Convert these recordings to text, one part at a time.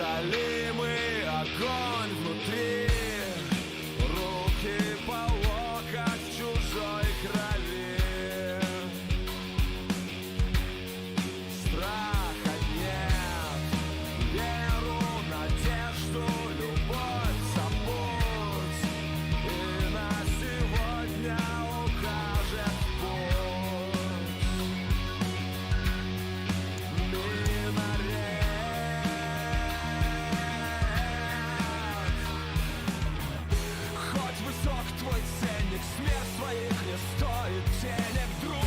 неутолимый огонь внутри, руки по локоть в чужой крови. Страха нет, веру, надежду, любовь забудь, и на сегодня укажет путь. Минарет. Хоть высок твой ценник, смерть своих не стоит денег, друг.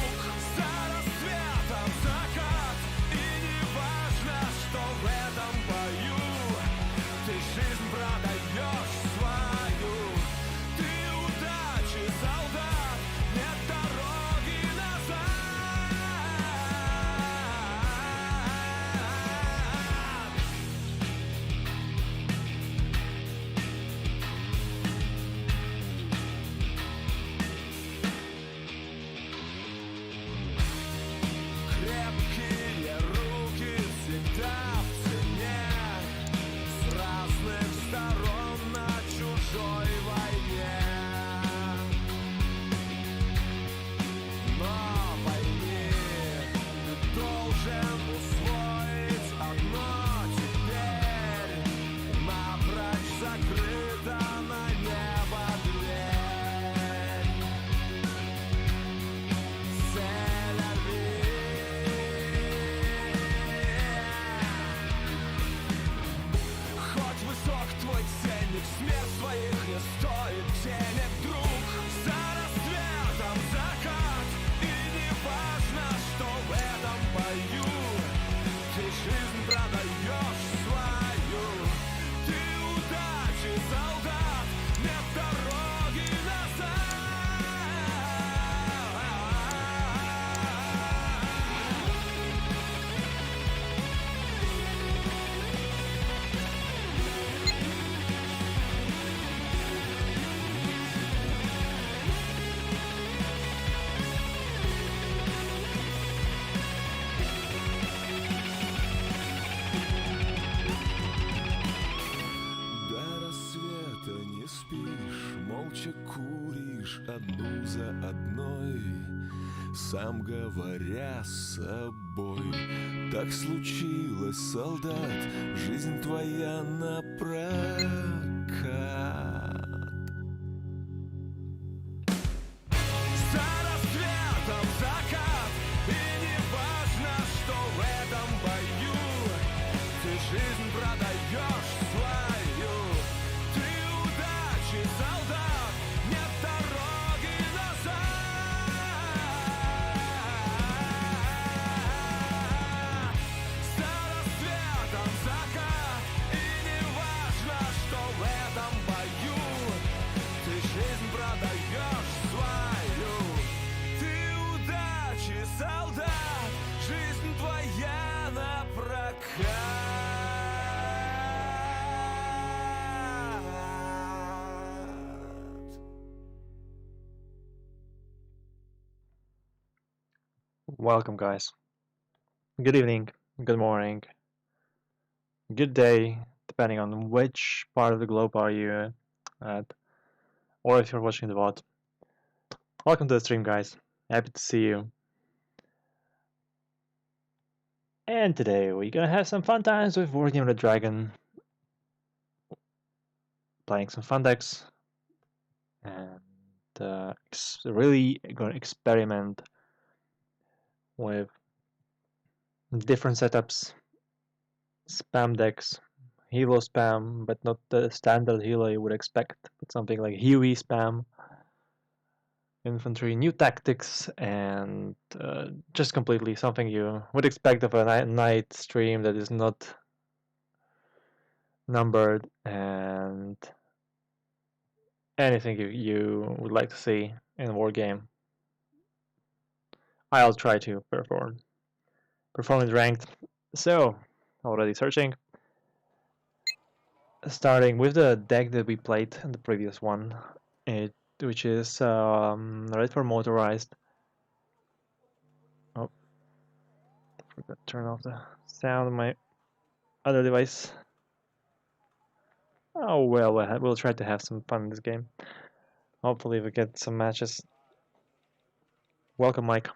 За рассветом закат, и не важно, что в этом бою ты жизнь продаешь свою. Ты удачи солдат, нет дороги назад. Крепкие руки всегда в цене, с разных сторон на чужой войне. Но пойми, ты должен усвоить одно теперь: напрочь закрыта на небо дверь. Хоть высок твой ценник, смерть своих не стоит денег, друг. За рассветом закат, и не важно, что в этом бою ты жизнь продаешь свою. Ты удачи солдат, нет дороги назад. До рассвета не спишь, молча куришь одну за одной, сам говоря с собой: так случилось, солдат, жизнь твоя напрокат. За рассветом закат, и не важно, что в этом бою ты жизнь продаешь свою. Ты удачи солдат, нет дороги назад. За рассветом закат, и не важно, что в этом бою ты жизнь продаешь свою. Ты удачи солдат, жизнь твоя напрокат. Welcome, guys. Good evening, good morning, good day, depending on which part of the globe are you at, or if you're watching the VOD. Welcome to the stream, guys. Happy to see you. And today we're gonna have some fun times with Wargame-Red-Dragon, playing some fun decks, and really gonna experiment with different setups, spam decks, helo spam, but not the standard helo you would expect, but something like Huey spam, infantry, new tactics, and just completely something you would expect of a night stream that is not numbered, and anything you would like to see in a wargame. I'll try to perform. Performance ranked. So, already searching. Starting with the deck that we played in the previous one, which is red for motorized. Oh, I forgot to turn off the sound on my other device. Oh well, we'll try to have some fun in this game. Hopefully we get some matches. Welcome, Mike.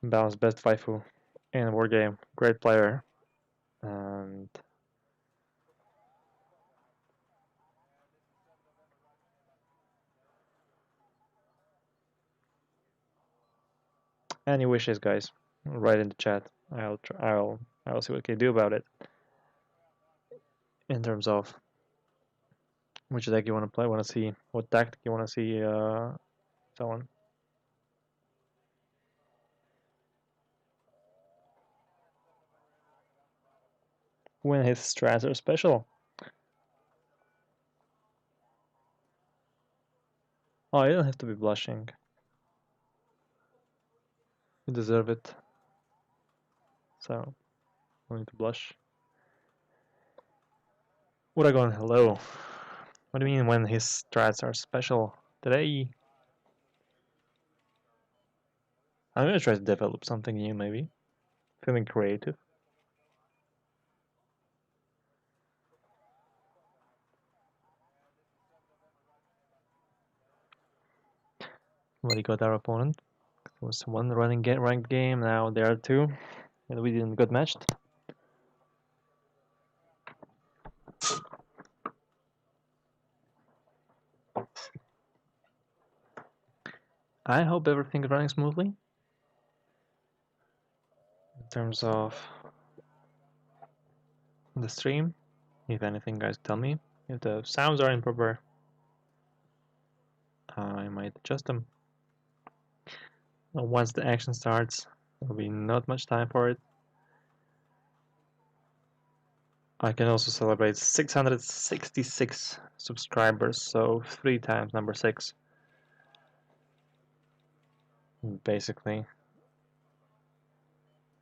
Balance best waifu in Wargame. Great player. And any wishes, guys? Write in the chat. I'll see what I can do about it. In terms of which deck you want to play, want to see what tactic you want to see, so on. When his strats are special. Oh, you don't have to be blushing. You deserve it. So, no need to blush. Uragon, hello. What do you mean when his strats are special? Today, I'm gonna try to develop something new, maybe. Feeling creative. Already got our opponent. There was one running ranked game, now there are two, and we didn't get matched. I hope everything's running smoothly. In terms of the stream, if anything, guys, tell me. If the sounds are improper, I might adjust them. Once the action starts, there'll be not much time for it. I can also celebrate 666 subscribers, so 3 times number 6. Basically.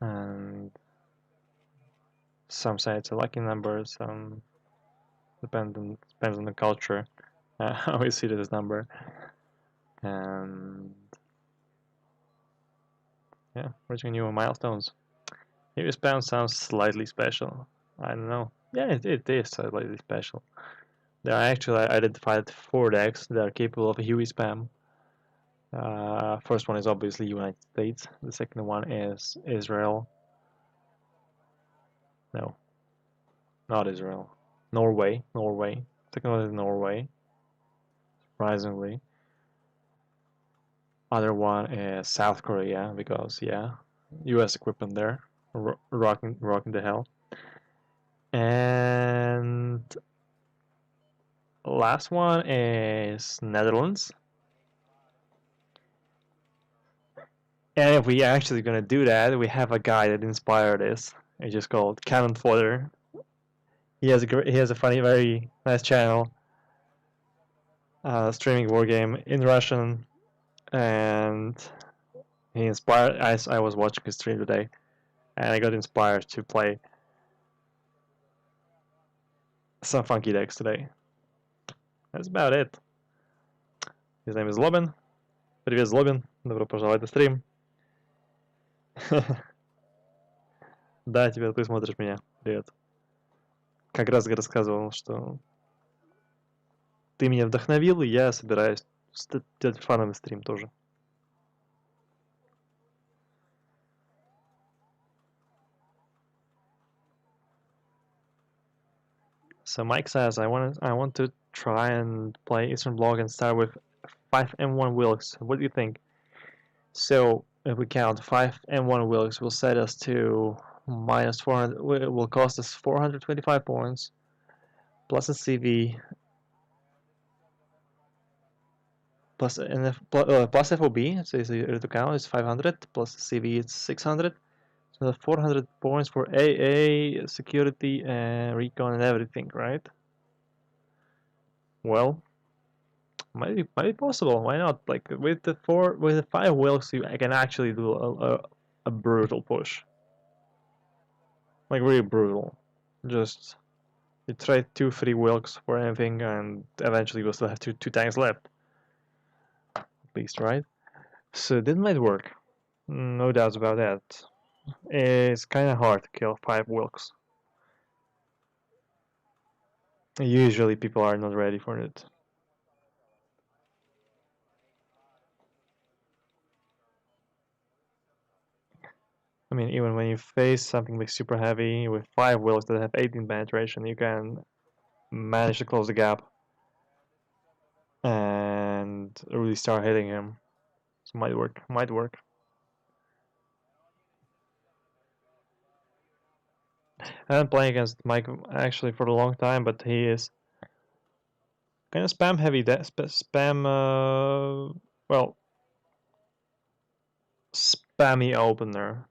And some say it's a lucky number, some depends on the culture, how we see this number. And yeah, reaching new milestones. Here spam sounds slightly special. I don't know. Yeah, it is slightly special. There are actually identified 4 decks that are capable of Huey spam. First one is obviously United States. The second one is Israel. No, not Israel. Norway. Second one is Norway. Surprisingly. Other one is South Korea because yeah, U.S. equipment there, rocking the hell. And last one is Netherlands. And if we actually gonna do that, we have a guy that inspired this. It's just called Cannon Fodder. He has a funny, very nice channel, streaming Wargame in Russian, and he inspired. I was watching his stream today, and I got inspired to play some funky decks today. That's about it. His name is Lobin. Привет, Злобин. Добро пожаловать на стрим. Да, тебе ты смотришь меня. Привет. Как раз рассказывал, что ты меня вдохновил, и я собираюсь делать фановый стрим тоже. So Mike says, I want to try and play Eastern Bloc and start with 5 M1 Wilks. What do you think? So if we count 5 M1 Wilks will set us to minus 400. It will cost us 425 points plus a CV plus plus FOB. So the count is 500 plus CV it's 600. So 400 points for AA, security, and recon and everything, right? Well, might be possible. Why not? Like with the 5 wilks, I can actually do a brutal push. Like really brutal. Just you trade 2-3 wilks for anything, and eventually you'll still have two tanks left. At least, right? So that might work. No doubts about that. It's kind of hard to kill 5 wilks. Usually people are not ready for it. I mean, even when you face something like super heavy with 5 wills that have 18 penetration, you can manage to close the gap and really start hitting him. So might work, might work. I've been playing against Mike actually for a long time, but he is kind of spam heavy. That well, spammy opener.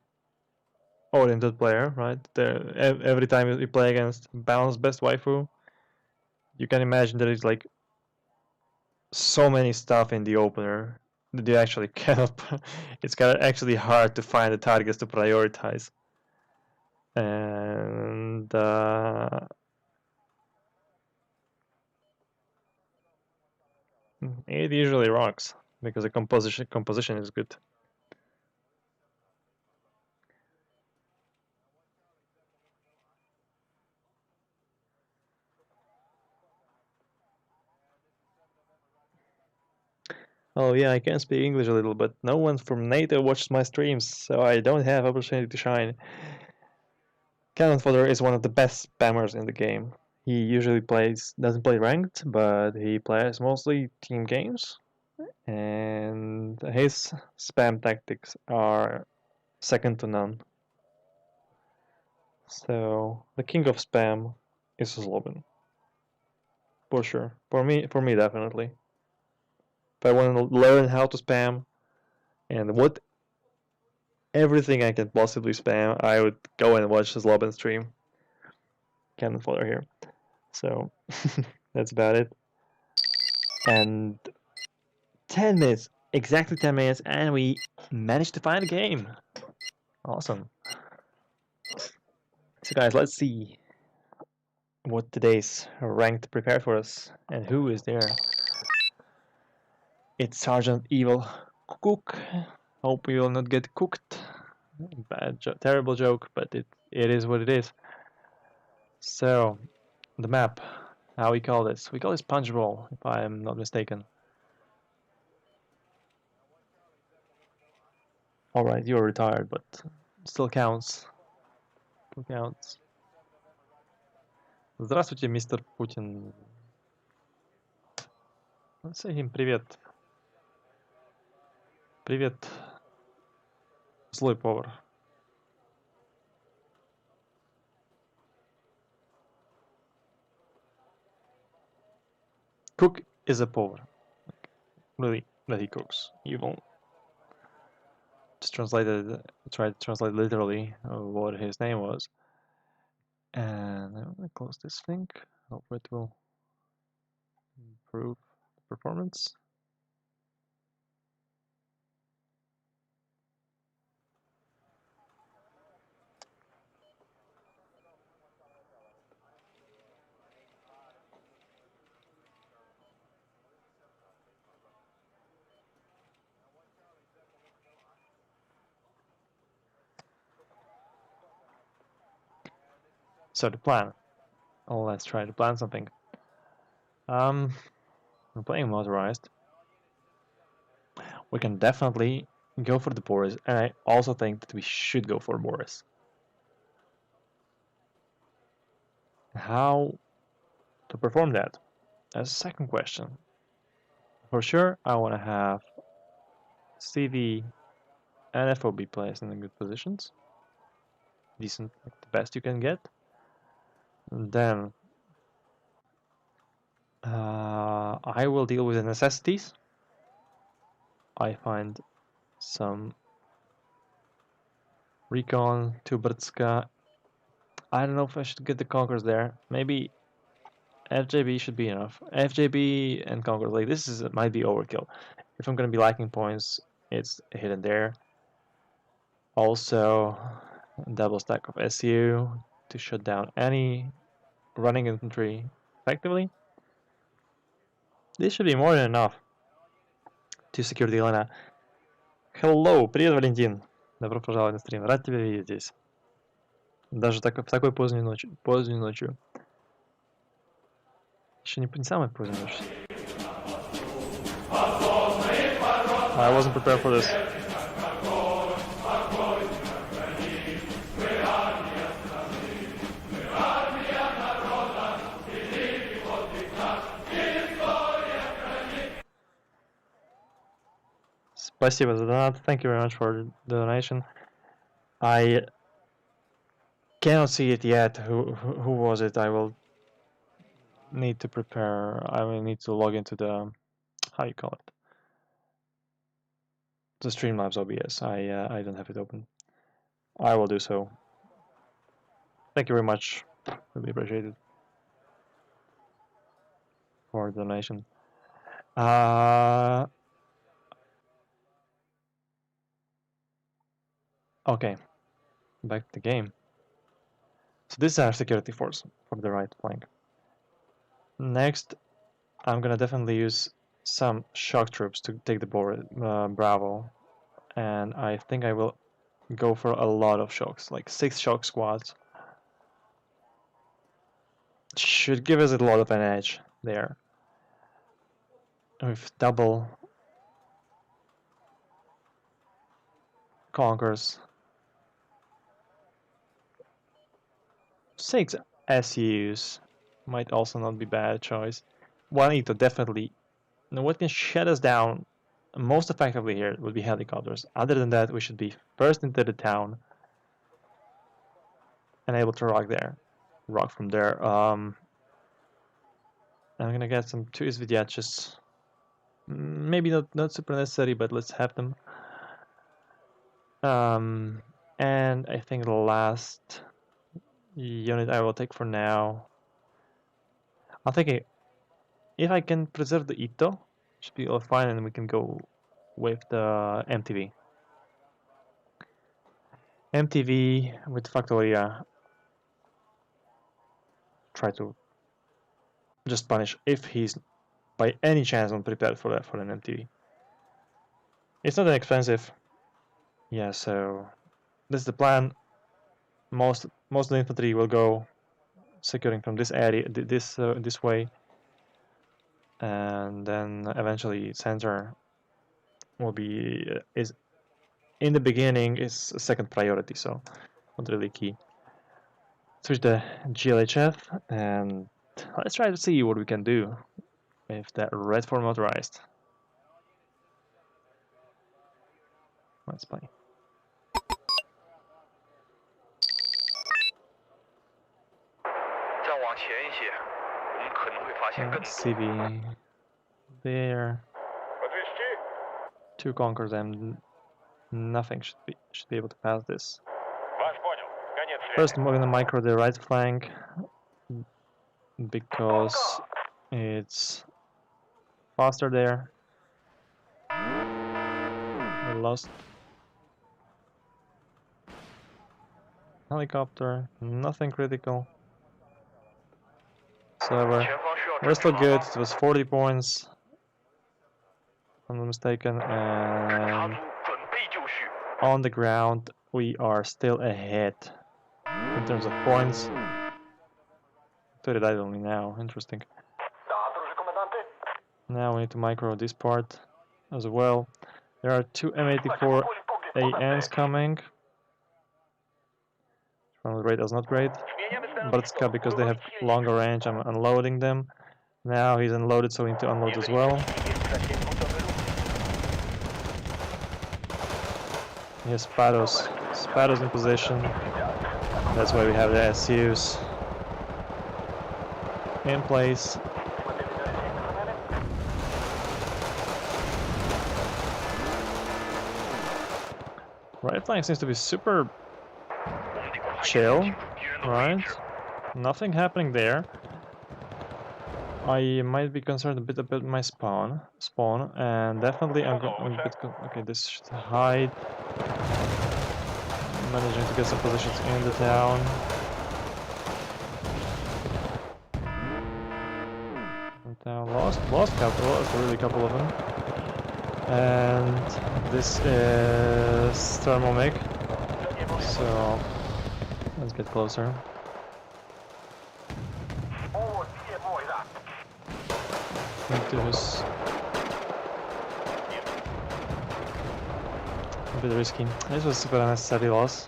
Oriented player, right? Every time you play against balanced best waifu, you can imagine there is like so many stuff in the opener that you actually cannot. It's kind of actually hard to find the targets to prioritize, and it usually rocks because the composition is good. Oh yeah, I can speak English a little, but no one from NATO watches my streams, so I don't have opportunity to shine. Cannon Fodder is one of the best spammers in the game. He usually doesn't play ranked, but he plays mostly team games, and his spam tactics are second to none. So the king of spam is Zlobin, for sure. For me, definitely. If I want to learn how to spam and what everything I can possibly spam, I would go and watch Zlobin stream. Cannon Fodder here. So that's about it. And 10 minutes, exactly 10 minutes, and we managed to find a game. Awesome. So guys, let's see what today's ranked prepared for us and who is there. It's Sergeant Evil Cook. Hope we will not get cooked. Terrible joke, but it is what it is. So, the map, how we call this? We call this Punch Bowl, if I am not mistaken. Alright, you're retired, but still counts. Still counts. Здравствуйте, мистер Путин. Let's say him привет. Привет, злой повар. Cook is a povor. Really, that he cooks. You won't just try to translate literally what his name was. And I'm gonna close this link. Hope it will improve the performance. So the plan. Oh, let's try to plan something. We're playing motorized. We can definitely go for the Boris, and I also think that we should go for Boris. How to perform that? That's a second question. For sure, I want to have CV and FOB placed in the good positions. Decent, like the best you can get. And then I will deal with the necessities. I find some recon, Tubritska. I don't know if I should get the Conquerors there. Maybe FJB should be enough. FJB and Conquerors, like this might be overkill. If I'm gonna be lacking points, it's hidden there. Also, double stack of SU to shut down any running infantry effectively. This should be more than enough to secure the arena. Hello, привет, Валентин. Добро пожаловать на стрим. Рад тебя видеть здесь. Даже в такой поздней ночью. Еще не самый поздний. I wasn't prepared for this. Спасибо за донат. Thank you very much for the donation. I cannot see it yet. Who was it? I will need to prepare. I will need to log into the, how you call it, the Streamlabs OBS. I don't have it open. I will do so. Thank you very much. Really appreciate it for the donation. Okay, back to the game. So this is our security force from the right flank. Next, I'm gonna definitely use some shock troops to take the Bravo, and I think I will go for a lot of shocks, like 6 shock squads. Should give us a lot of an edge there. With double conquers. 6 SUs might also not be bad choice. 1 Ito definitely. Now what can shut us down most effectively here would be helicopters. Other than that, we should be first into the town and able to rock from there. I'm gonna get some 2 Svidyachs. Maybe not super necessary, but let's have them. And I think the last unit I will take for now. I'm thinking if I can preserve the Ito, should be all fine, and we can go with the MTV. MTV with Factoria. Try to just punish if he's by any chance unprepared for an MTV. It's not that expensive. Yeah, so this is the plan. Most of the infantry will go securing from this area, this way, and then eventually center will be is in the beginning is a second priority, so not really key. Switch the GLHF and let's try to see what we can do with that red for motorized. Let's play. CV there. 2 conquers and nothing should be able to pass this. First moving the micro the right flank because it's faster there. We lost helicopter, nothing critical. So we're still good. It was 40 points, if I'm not mistaken, and on the ground we are still ahead in terms of points. 30 died only now, interesting. Now we need to micro this part as well. There are 2 M84 ANs coming. The rate is not great, but it's good because they have longer range. I'm unloading them. Now he's unloaded, so we need to unload as well. Here's Spados in position. That's why we have the SUs in place. Right flank seems to be super chill, right? Nothing happening there. I might be concerned a bit about my spawn, and definitely I'm going a bit. Okay, this should hide. Managing to get some positions in the town. Lost a couple of them. And this is thermal-mig. So let's get closer. to his... A bit risky. This was super unnecessary loss.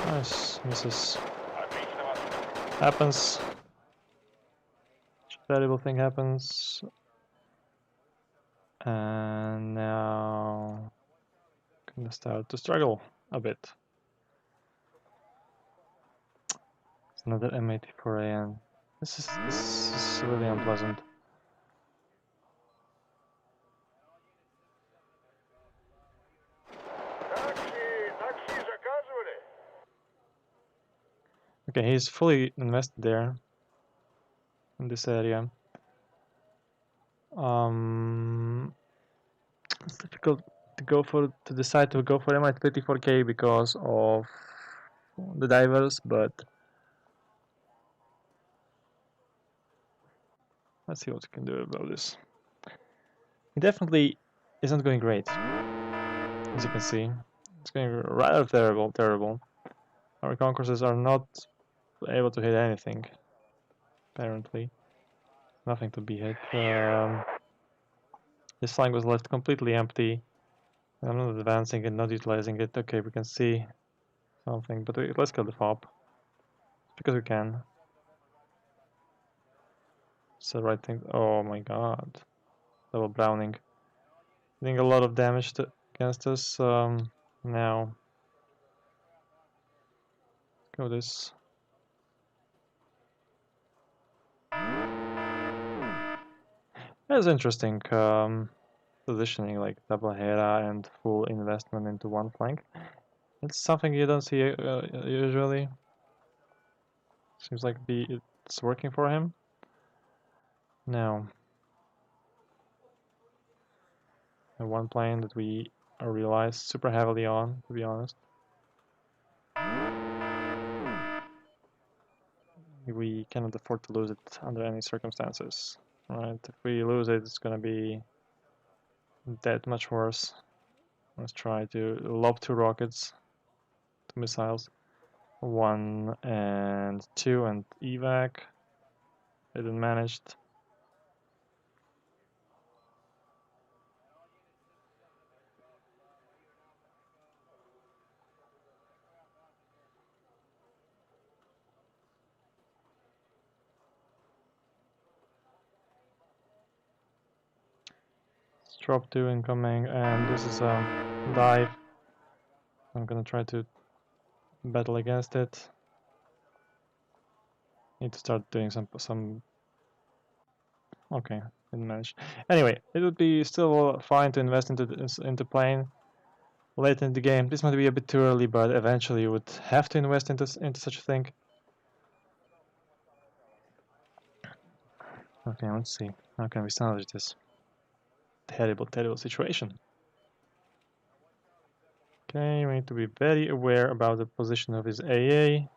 Nice, misses. Happens. Terrible thing happens. And now gonna start to struggle a bit. It's another M84AN. This is really unpleasant. Okay, he's fully invested there in this area. It's difficult to decide to go for MI34K because of the divers, but let's see what we can do about this. It definitely isn't going great, as you can see. It's going rather terrible. Our concourses are not able to hit anything, apparently. Nothing to be hit. This flank was left completely empty. I'm not advancing it, not utilizing it. Okay, we can see something, but let's kill the fob. Because we can. It's the right thing. Oh my god. Double browning. Doing a lot of damage against us. Now. Go this. That's interesting. Positioning like double Hera and full investment into one flank. It's something you don't see usually. Seems like it's working for him. Now, and one plane that we relied super heavily on, to be honest. We cannot afford to lose it under any circumstances. Right? If we lose it, it's gonna be that much worse. Let's try to lob 2 rockets, 2 missiles, 1 and 2 and evac. Didn't managed. Drop 2 incoming, and this is a dive. I'm gonna try to battle against it. Need to start doing some. Okay, didn't manage. Anyway, it would be still fine to invest into plane late in the game. This might be a bit too early, but eventually you would have to invest into such a thing. Okay, let's see. How can we salvage this terrible situation? Okay, we need to be very aware about the position of his AA.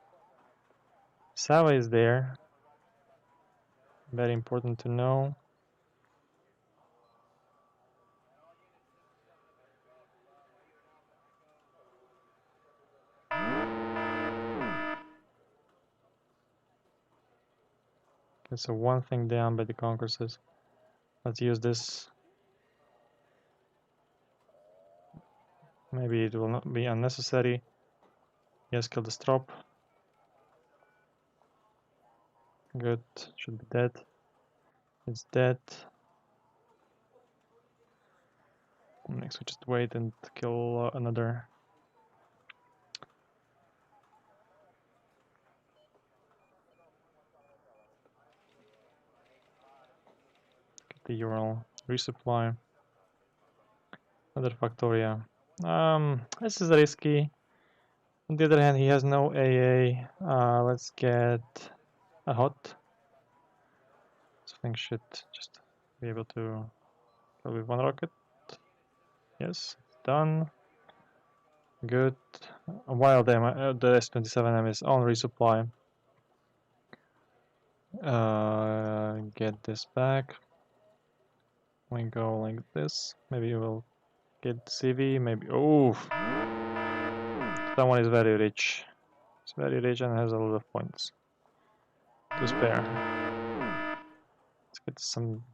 Sava is there. Very important to know. Okay, so one thing down by the concourses. Let's use this. Maybe it will not be unnecessary. Yes, kill the strop. Good, should be dead. It's dead. Next we just wait and kill another. Get the Ural resupply. Another Factoria. This is risky. On the other hand, he has no AA. Let's get a hot. This thing should just be able to kill with 1 rocket. Yes, done. Good. While the S27M is on resupply. Get this back. We go like this. Maybe we'll get CV. Maybe. Oh, someone is very rich. It's very rich and has a lot of points to spare. Let's get some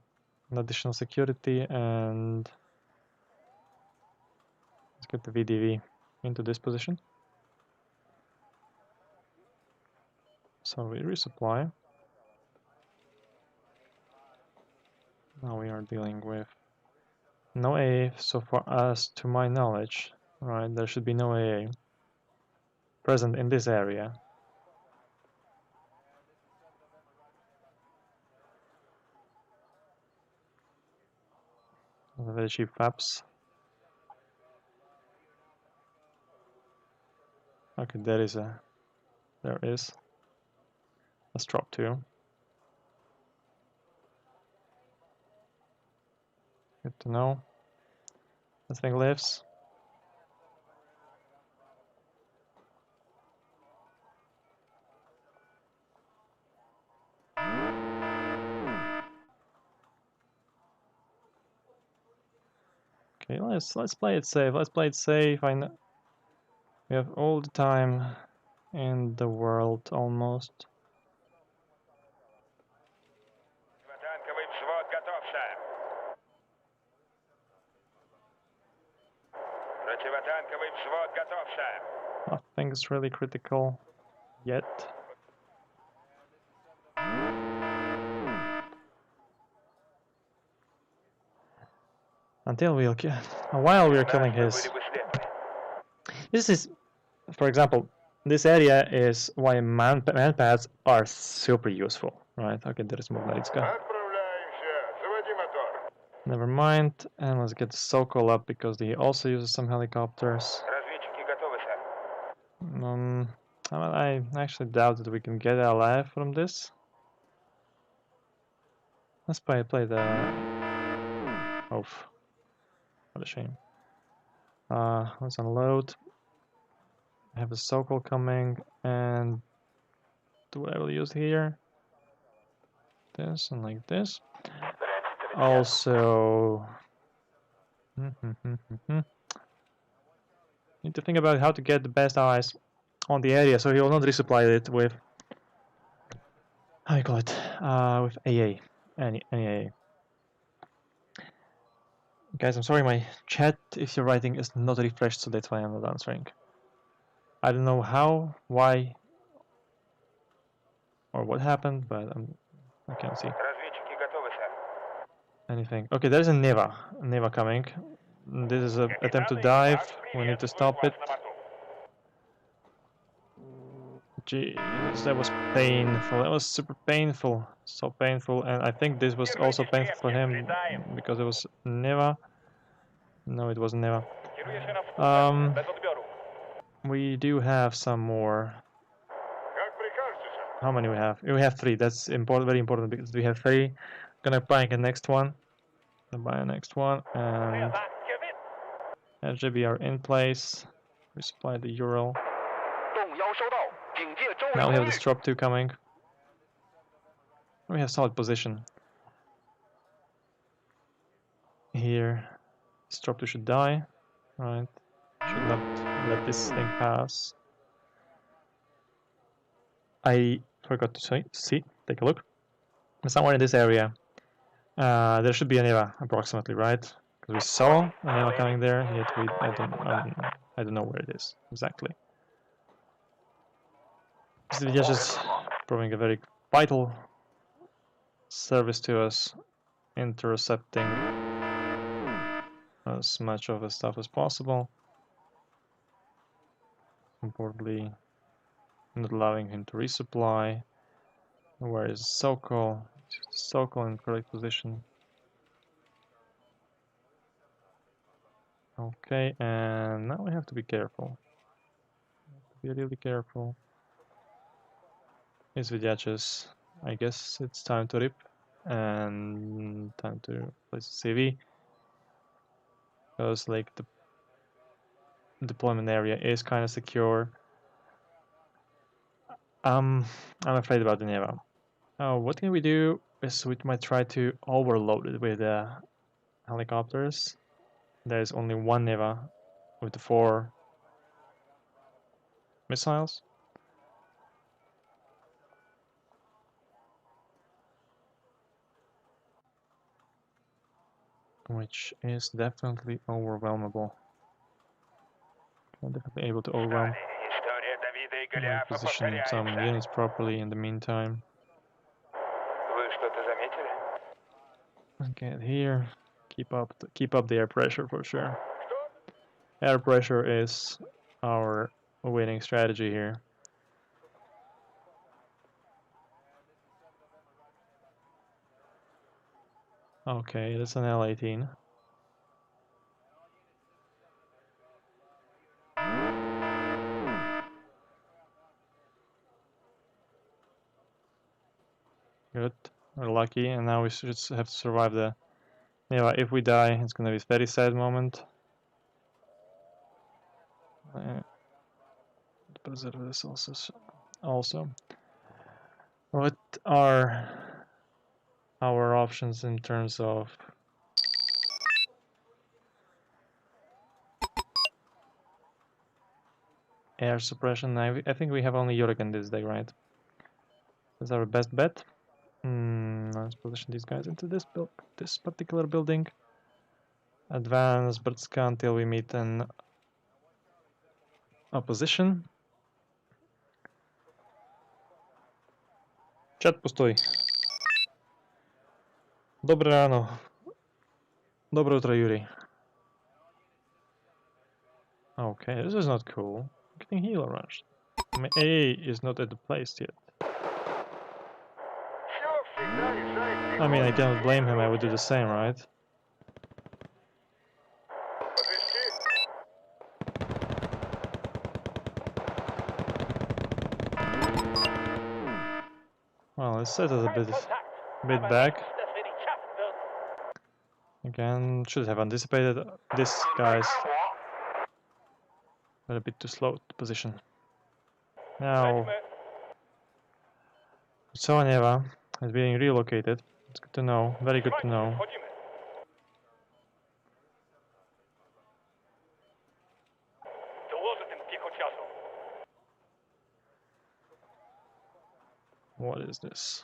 additional security and let's get the VDV into this position. So we resupply. Now we are dealing with no AA so far as to my knowledge. Right, there should be no AA present in this area. Very cheap faps. Okay, there is. Let's drop 2. Good to know. This thing lives. Okay, let's play it safe. Let's play it safe. I know we have all the time in the world almost. Противотанковый взвод готовься. Противотанковый взвод готовься. Nothing's really critical yet. Until we'll kill, while we're killing his. This is, for example, this area is why man pads are super useful, right? Okay, there is more. Let's go. Never mind, and let's get the Sokol up because he also uses some helicopters. I actually doubt that we can get alive from this. Let's play the. Oh, what a shame. Let's unload. I have a Sokol coming, and do I will use here? This and like this. Also, need to think about how to get the best allies on the area, so he will not resupply it with, how you call it, with AA, any AA. Guys, I'm sorry, my chat, if you're writing, is not refreshed, so that's why I'm not answering. I don't know how, why, or what happened, but I can't see anything. Okay, there's a Neva coming. This is an attempt to dive. We need to stop it. Jeez, that was painful. That was super painful. So painful. And I think this was also painful for him because it was Neva. No, it wasn't Neva. We do have some more. How many we have? We have 3. That's important, very important because we have 3. Gonna buy the next one. Buy the next one and RGB are in place. We supply the Ural. Now we have this drop 2 coming. We have solid position. Here, this drop 2 should die. Right. Should not let this thing pass. I forgot to see. Take a look. Somewhere in this area, there should be an Eva approximately, right? Because we saw an Eva coming there, yet I don't know where it is exactly. This video is just proving a very vital service to us, intercepting as much of the stuff as possible. Importantly, not allowing him to resupply. Where is Sokol? Sokol in correct position. Okay, and now we have to be careful. Be really careful. Is Vidyachis. I guess it's time to rip and time to place a CV. Because like the deployment area is kind of secure. I'm afraid about the Neva. What can we do is we might try to overload it with helicopters. There is only one Neva with the 4 missiles. Which is definitely overwhelmable. I'm definitely able to overwhelm. Position some units properly in the meantime. Get here. Keep up the air pressure for sure. Air pressure is our winning strategy here. Okay, that's an L-18. Good. We're lucky, and now we should have to survive the... Yeah, if we die, it's gonna be a very sad moment. Preserve this also. What are our options in terms of air suppression? I think we have only Jurgen this day, right? That's our best bet. Let's position these guys into this particular building. Advance Brdska until we meet an opposition. Czat pustoj. Dobre ráno. Dobre utro, Yuri. Okay, this is not cool. Getting healer rushed. My A is not at the place yet. I mean, I cannot blame him, I would do the same, right? Well, let's set it a bit back. Again, should have anticipated this, guys. But a bit too slow to position. Now, Soneva is being relocated. It's good to know, very good to know. What is this?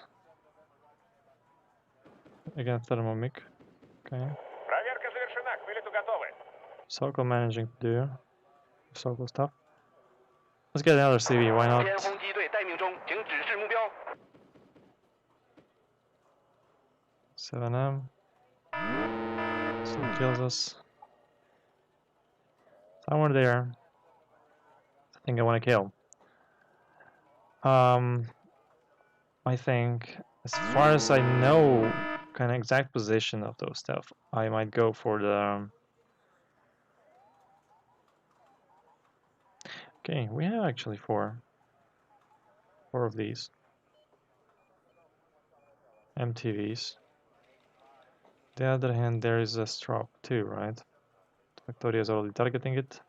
Again, thermomic. Okay. Sokol managing to do Sokol stuff. Let's get another CV, why not? 7M. Still kills us. Somewhere there. I think I want to kill. I think, as far as I know, kind of exact position of those stuff, I might go for the... Okay, we have actually four of these MTVs. On the other hand, there is a Strop too, right? Factoria is already targeting it.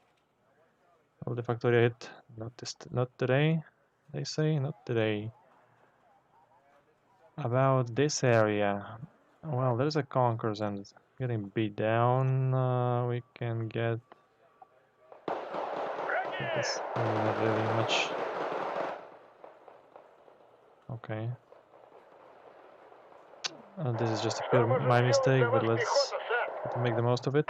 Oh, the Factoria hit. Not today, they say, not today. About this area, well, there's a Conquerors and getting beat down. We can get this. Not really much. Okay. This is just a pure my mistake, but let's try to make the most of it.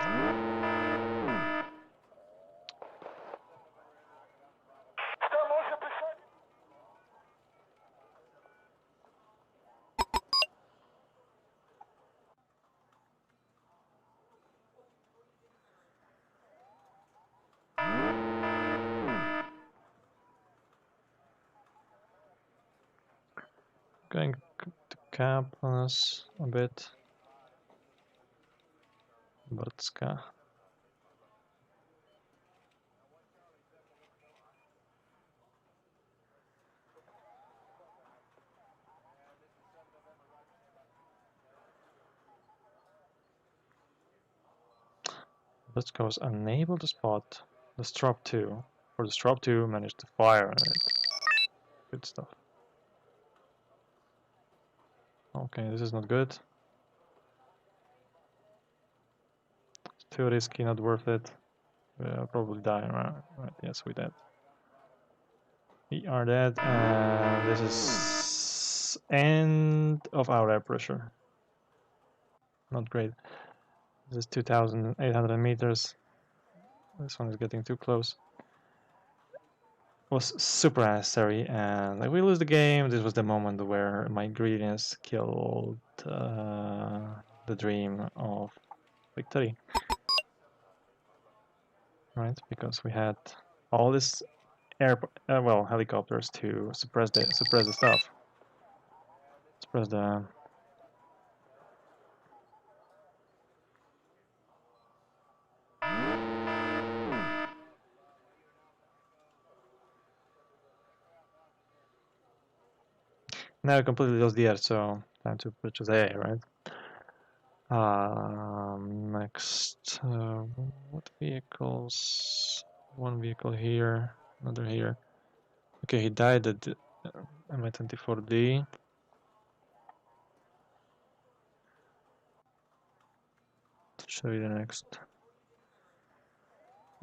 Going to cap on us a bit. Brdska. Brdska was unable to spot the Strop 2, or the Strop 2 managed to fire on it. Good stuff. Okay, this is not good. Too risky, not worth it. We'll probably die. Right, yes, we dead. We are dead, and this is end of our air pressure. Not great. This is 2,800 meters. This one is getting too close. Was super unnecessary, and like we lose the game. This was the moment where my greediness killed the dream of victory, right? Because we had all this helicopters to suppress the stuff, suppress the. Now we completely lost the air, so time to purchase A, right? Next, what vehicles? One vehicle here, another here. Okay, he died at Mi-24D. Show you the next.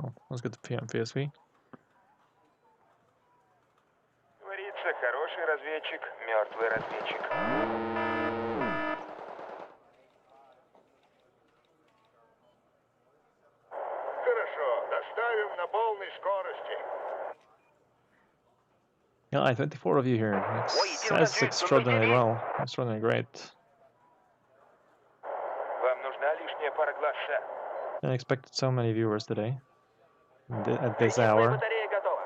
Oh, let's get the PSV. Говорится, хороший разведчик, мертвый разведчик. Хорошо, доставим на полной скорости. Yeah, I-24 of you here. That's extraordinarily well. Extraordinarily great. Вам нужна лишняя пара глаз, сэр. I expected so many viewers today. At this hour. Батарея готова.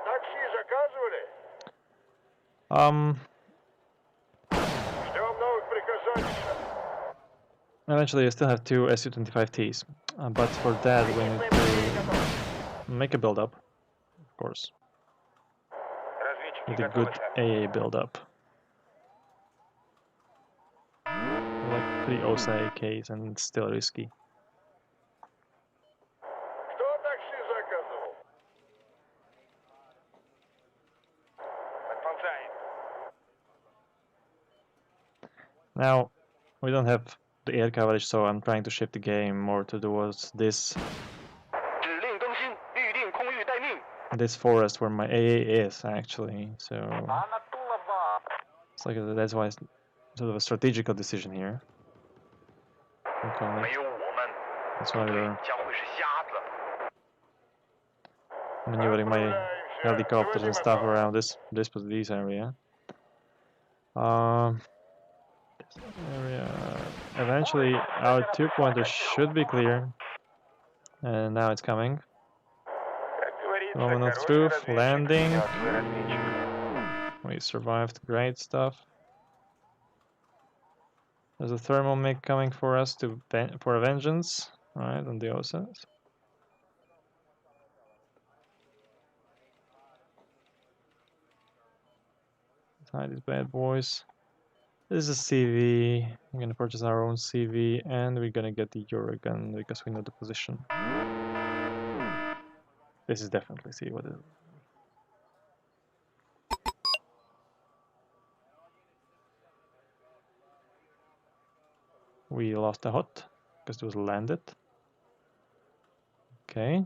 Такси заказывали? Ждем новых приказаний. Eventually, I still have two Su-25Ts, but for that we need to make a build-up, of course. With a good AA build-up. Like 3 OSA AKs and it's still risky. Кто такси заказывал? Подползаем. Now, we don't have the air coverage, so I'm trying to shift the game more towards this forest where my AA is actually. So it's like that's why it's sort of a strategical decision here. That's why we're maneuvering my helicopters and stuff around this area. Eventually our 2-pointer should be clear, and now it's coming. Moment of truth, landing. We survived, great stuff. There's a thermal MiG coming for us for a vengeance, right, on the OSAs. Let's hide these bad boys. This is a CV. We're gonna purchase our own CV, and we're gonna get the Eurogun because we know the position. This is definitely CV. What is it? We lost a hot because it was landed. Okay.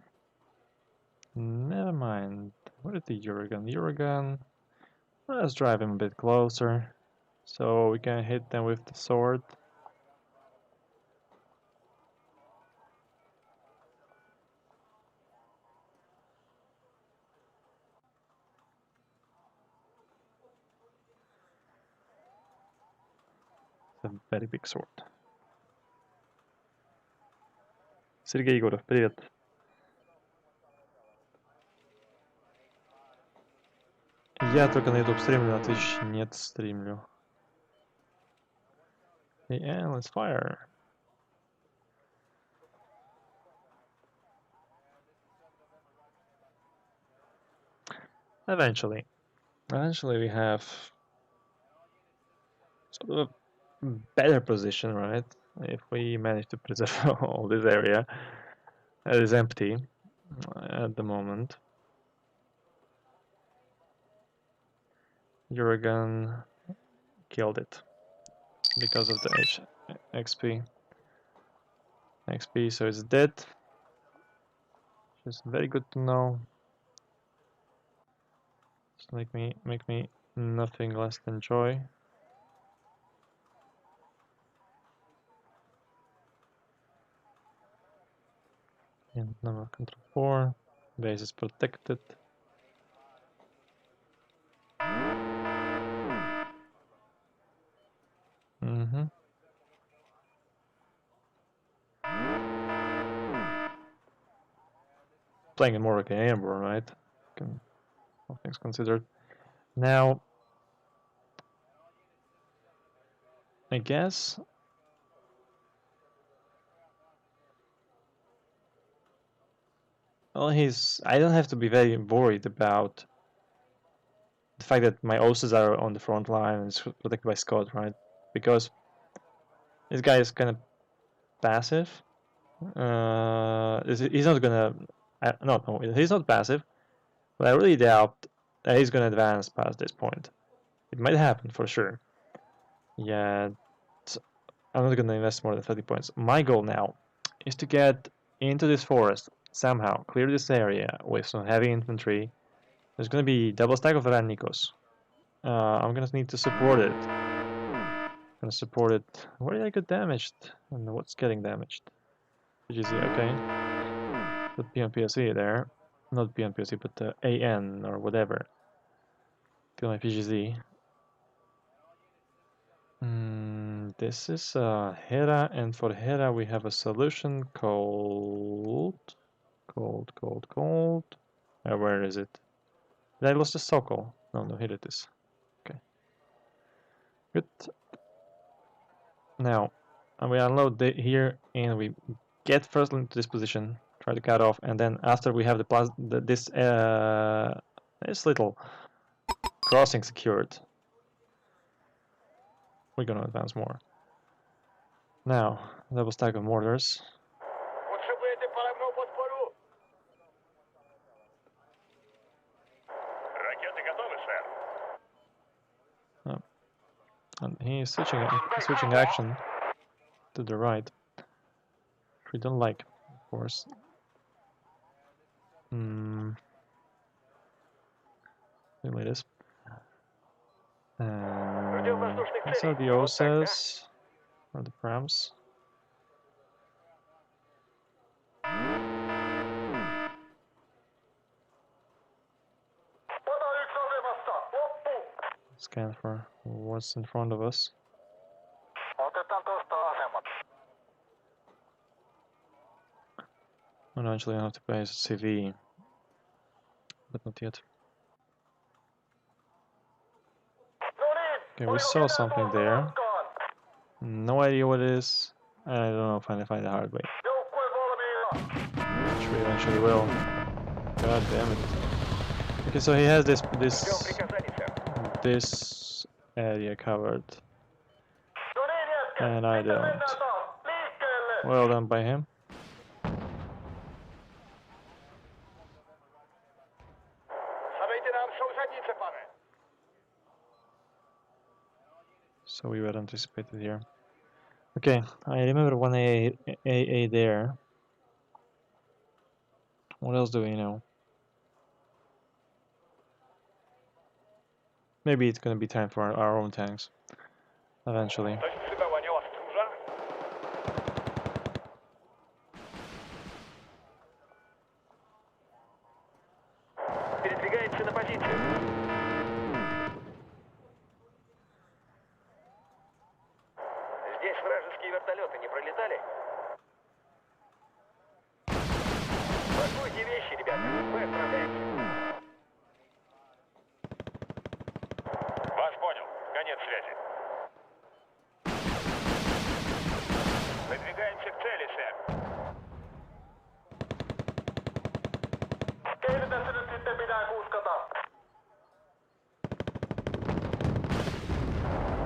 Never mind. What is the Eurogun? Eurogun. Let's drive him a bit closer so we can hit them with the sword. It's a very big sword. Сергей Егоров, привет. Я только на YouTube стримлю, на Twitch нет стримлю. And let's fire. Eventually we have sort of a better position, right? If we manage to preserve all this area that is empty at the moment. Uragan killed it because of the XP. So it's dead. Just very good to know. Just make me nothing less than joy. And number control 4. Base is protected. Playing more like an Airborne, right? All things considered. Now, I guess well, I don't have to be very worried about the fact that my Oses are on the front line and it's protected by Scott, right? Because this guy is kind of passive. He's not gonna. No, he's not passive. But I really doubt that he's gonna advance past this point. It might happen for sure. Yeah, I'm not gonna invest more than 30 points. My goal now is to get into this forest somehow, clear this area with some heavy infantry. There's gonna be double stack of Rannikos. I'm gonna need to support it. Gonna support it. Where did I get damaged? And what's getting damaged? PGC, okay. Put P on PSC there. Not P on PSC, but AN or whatever. Kill my PGZ. This is Hera, and for Hera we have a solution called... Cold. Where is it? Did I lost the Sokol? No, here it is. Okay. Good. Now, we unload here, and we get first into this position, try to cut off, and then after we have this little crossing secured, we're gonna advance more. Now, double stack of mortars. Oh. And he's switching action to the right, which we don't like, of course. Like this. These are the OSAs, or the Prams. Scan for what's in front of us. And eventually I have to pay a CV, but not yet. Okay, we saw something there. No idea what it is. I don't know if I find the hard way. Which we eventually will. God damn it. Okay, so he has this area covered. And I don't. Well done by him. So we were anticipated here. Okay, I remember one AA there. What else do we know? Maybe it's gonna be time for our own tanks eventually.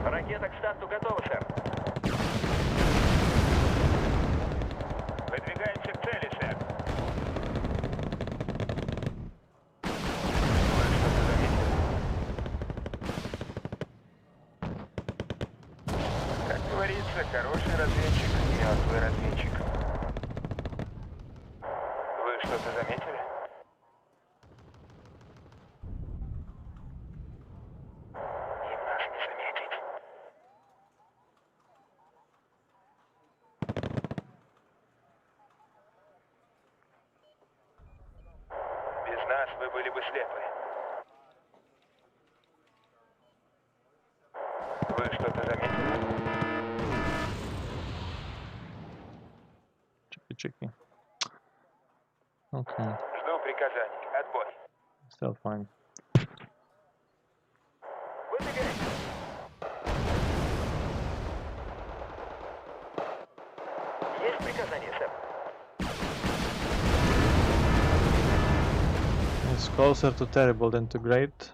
Ракета к старту готова, сэр. Выдвигаемся к цели, сэр. Хороший разведчик, мертвый разведчик. Вы что-то заметили? Им нас не заметить. Без нас вы были бы слепы. Вы что-то заметили? Tricky. Okay. Жду приказаний. Отбой. Still fine. Выдвигай. Есть приказание, сэр. It's closer to terrible than to great.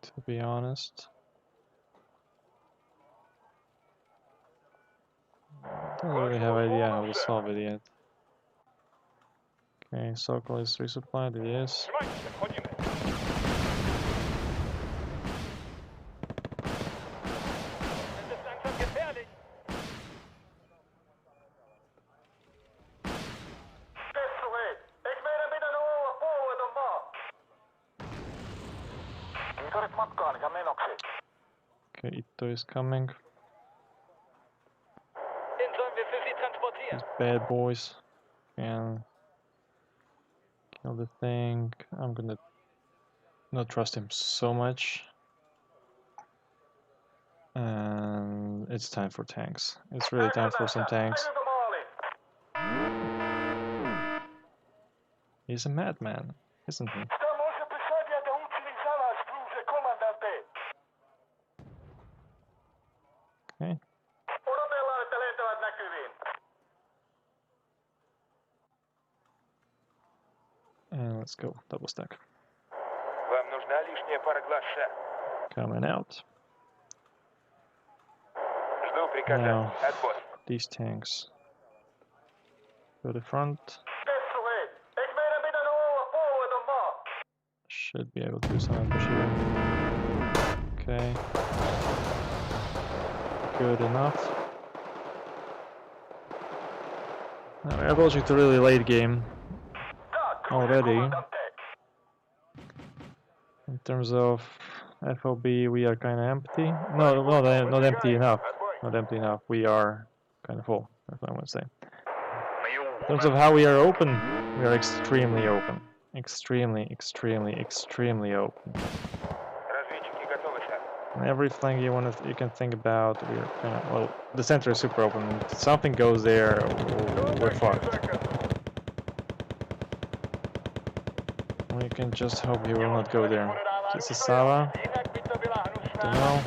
To be honest. Don't really have idea how to solve it yet. Okay, circle is resupplied, it is. Okay, Ito is coming. These bad boys can kill the thing. I'm gonna not trust him so much. And it's time for tanks. It's really time for some tanks. He's a madman, isn't he? Okay. And let's go, double stack. Вам нужна лишняя пара глаз, сэр. Coming out. Жду приказаний. Now, Отбой. these tanks go to front. Should be able to do some ambushing. Okay. Good enough. Now we're approaching to really late game already. In terms of FOB, we are kind of empty. No, not empty enough. Not empty enough. We are kind of full. That's what I want to say. In terms of how we are open, we are extremely open. Extremely open. Разведчики готовы, сэр. And every flank you can think about, we're kind of, well, the center is super open. If something goes there, we're fucked. We can just hope he will not go there. This is Sava. Don't know.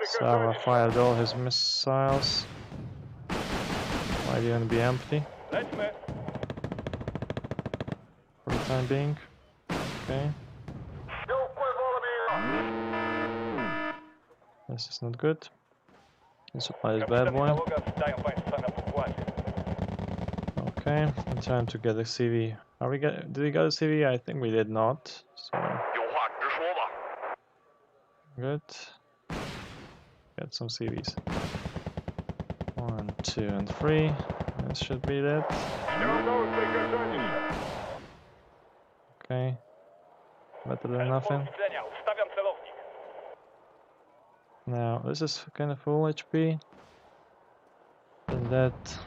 Sava fired all his missiles. Might even be empty for the time being. Okay. This is not good. This supply is bad boy. Okay, time to get a CV. Are we get? Did we get a CV? I think we did not. So good. Get some CVs. 1, 2, and 3. This should be that. Okay. Better than nothing. Now this is kind of full HP. And that.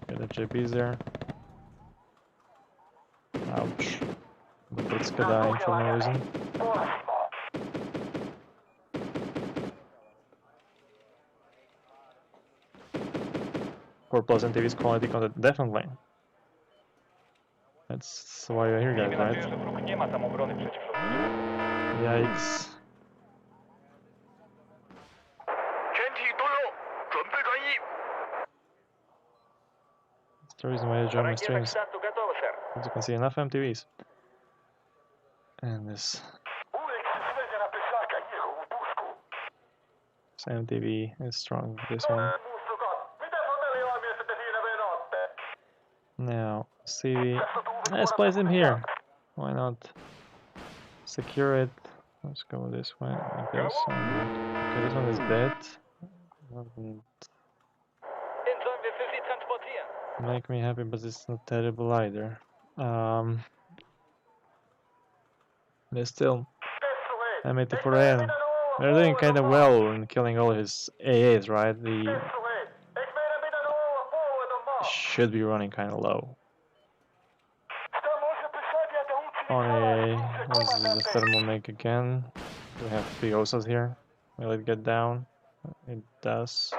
Get the JBs there. Ouch. The Blitz dying for no reason. 4+ NTV's quality content, definitely. That's why you're here, guys, right? Yikes. That's the reason why I join my streams. As you can see, enough MTVs. And this MTV is strong, this one. Now, CV. Let's place him here. Why not? Secure it. Let's go this way, like this. Okay, this one is dead. Doesn't make me happy, but it's not terrible either. They're still M84N. They're doing kind of well in killing all his AAs, right? The should be running kind of low. On AA, this is the thermal make again. We have 3 OSAs here. Will it get down? It does.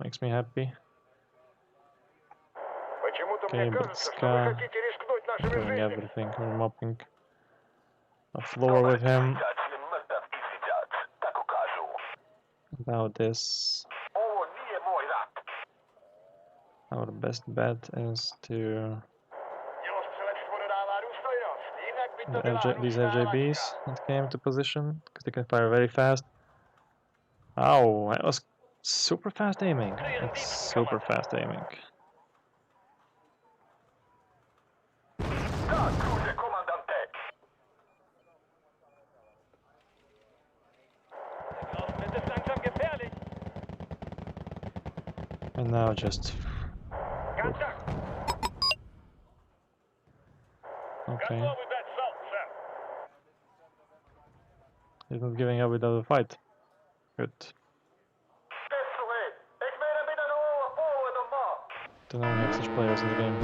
Makes me happy. Okay, Britska doing everything. We're mopping the floor with him. About this. Our best bet is to these FJBs that came to position because they can fire very fast. Oh, that was super fast aiming. That's super fast aiming. And now just... Oof. Okay. He's not giving up without a fight. Good. Don't know we have such players in the game.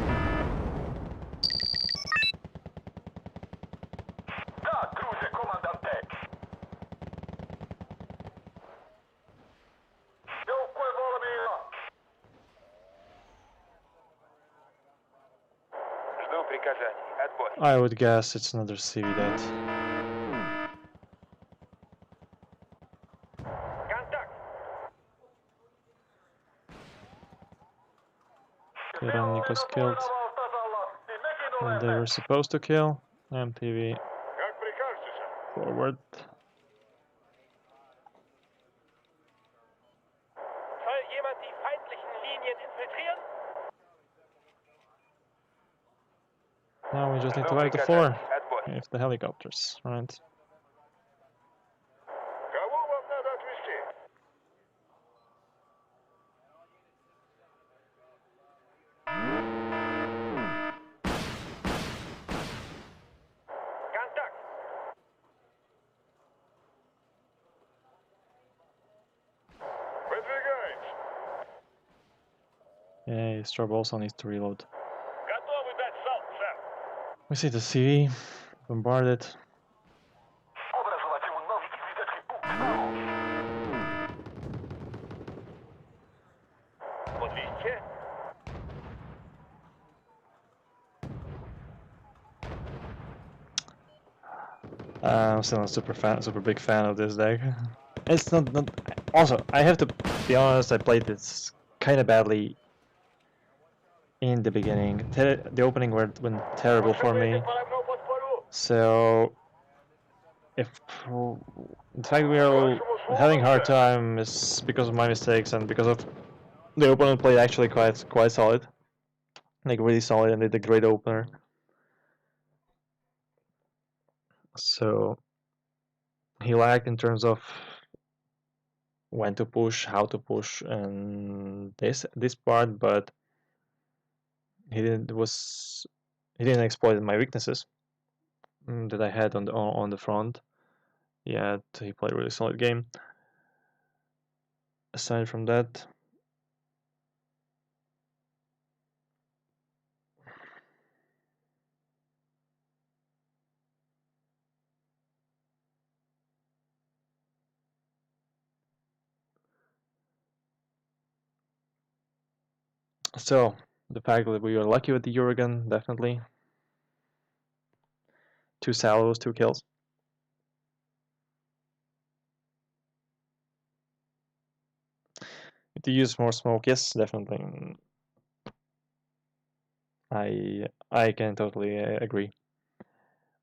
I would guess it's another CV that. Nico's killed. And they were supposed to kill. MTV forward. Now we just need to wipe the floor with the helicopters, right? Yeah, Strobe also needs to reload. We see the CV, bombarded. I'm still a super big fan of this deck. It's not. Also, I have to be honest. I played this kind of badly in the beginning. The opening went terrible for me. So, if in fact we are having a hard time is because of my mistakes and because of the opponent played actually quite solid, like really solid, and did a great opener. So he lagged in terms of when to push, how to push, and this part, but he didn't exploit my weaknesses that I had on the front. Yet he played a really solid game. Aside from that, so the fact that we were lucky with the Uragan, definitely. 2 salvos, 2 kills. To use more smoke, yes, definitely. I can totally agree.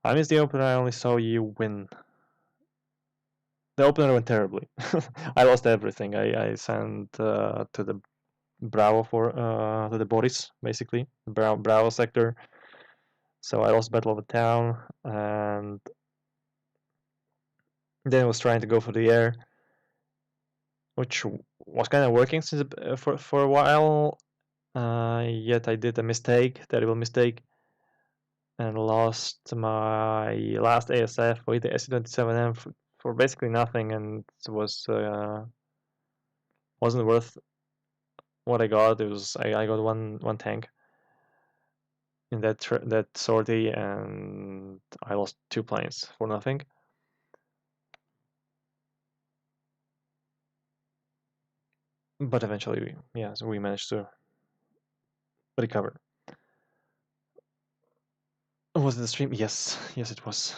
I missed the opener. I only saw you win. The opener went terribly. I lost everything. I sent to the Bravo for to the bodies, basically Bravo sector. So I lost Battle of the Town, and then I was trying to go for the air, which was kind of working since for a while. Yet I did a mistake, terrible mistake, and lost my last ASF with the SC27M for basically nothing, and it was wasn't worth what I got. It was I got one tank in that sortie, and I lost 2 planes for nothing. But eventually, we managed to recover. Was it the stream? Yes, it was.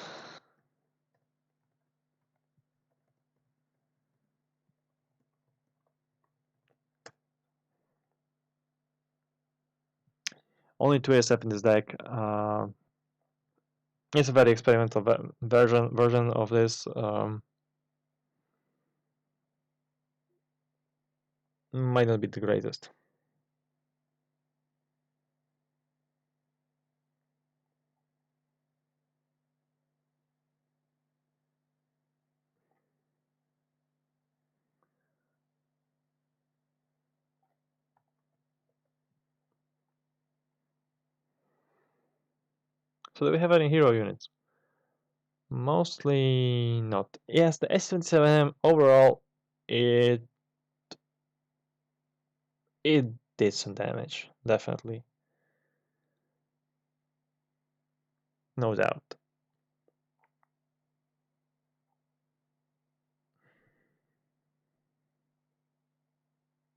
Only 2 ASF in this deck. It's a very experimental version of this. Might not be the greatest. So do we have any hero units? Mostly not. Yes, the S27M overall, it did some damage, definitely. No doubt.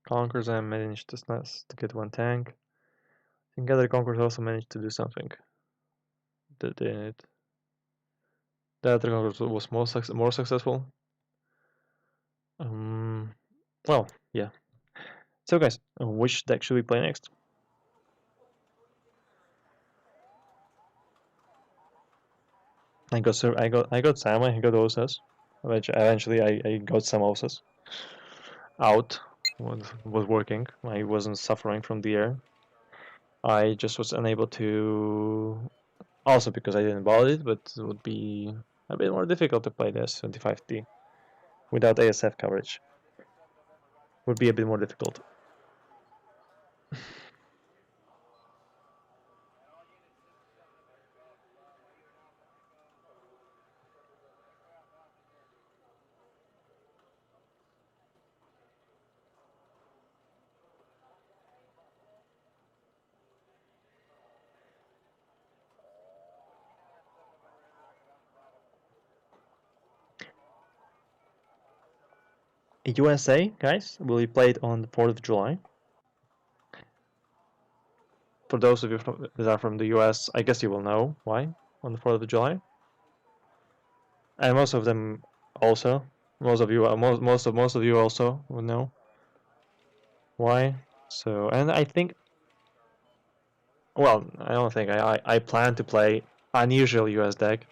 Conquerors, I managed to get 1 tank. I think other Conquerors also managed to do something. The other Conquerors was more successful. Well, yeah. So guys, which deck should we play next? I got Sama, I got Osas. Eventually I got some Osas out. Was working. I wasn't suffering from the air. I just was unable to, also because I didn't bought it, but it would be a bit more difficult to play the S25T without ASF coverage. Would be a bit more difficult. USA, guys, will be played on the 4th of July. For those of you that are from the US, I guess you will know why on the 4th of July. And most of them also, most of you also will know why. So, and I think, well, I don't think I plan to play unusual US deck,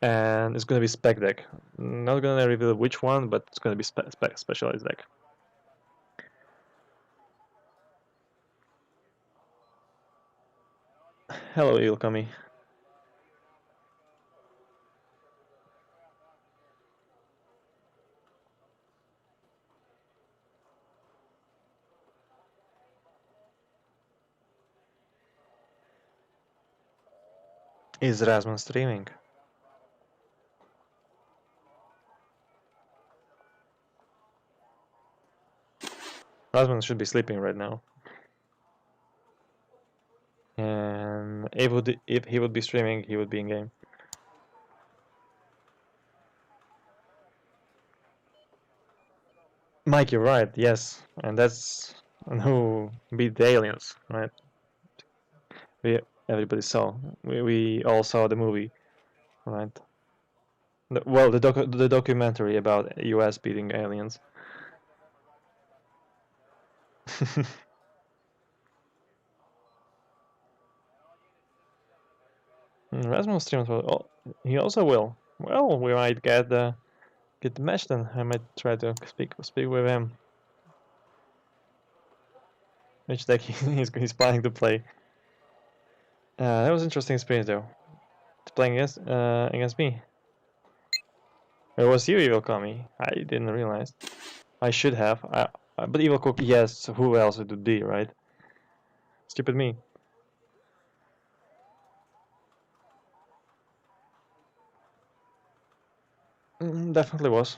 and it's gonna be spec deck. Not gonna reveal which one, but it's gonna be specialized deck. Hello, Ilkami. Is Rasmus streaming? Rasmus should be sleeping right now. And if he would be streaming, he would be in game. Mike, you're right, yes. And that's who beat the aliens, right? Everybody saw. We all saw the movie, right? Well, the documentary about US beating aliens. Rasmus streams. Well, he also will. Well, we might get the match then. I might try to speak with him. which deck he's planning to play. That was an interesting experience though, playing against me. It was you, Evil Kami. I didn't realize. I should have. But Evil Cook, yes. Who else would D, right? Stupid me. Definitely was.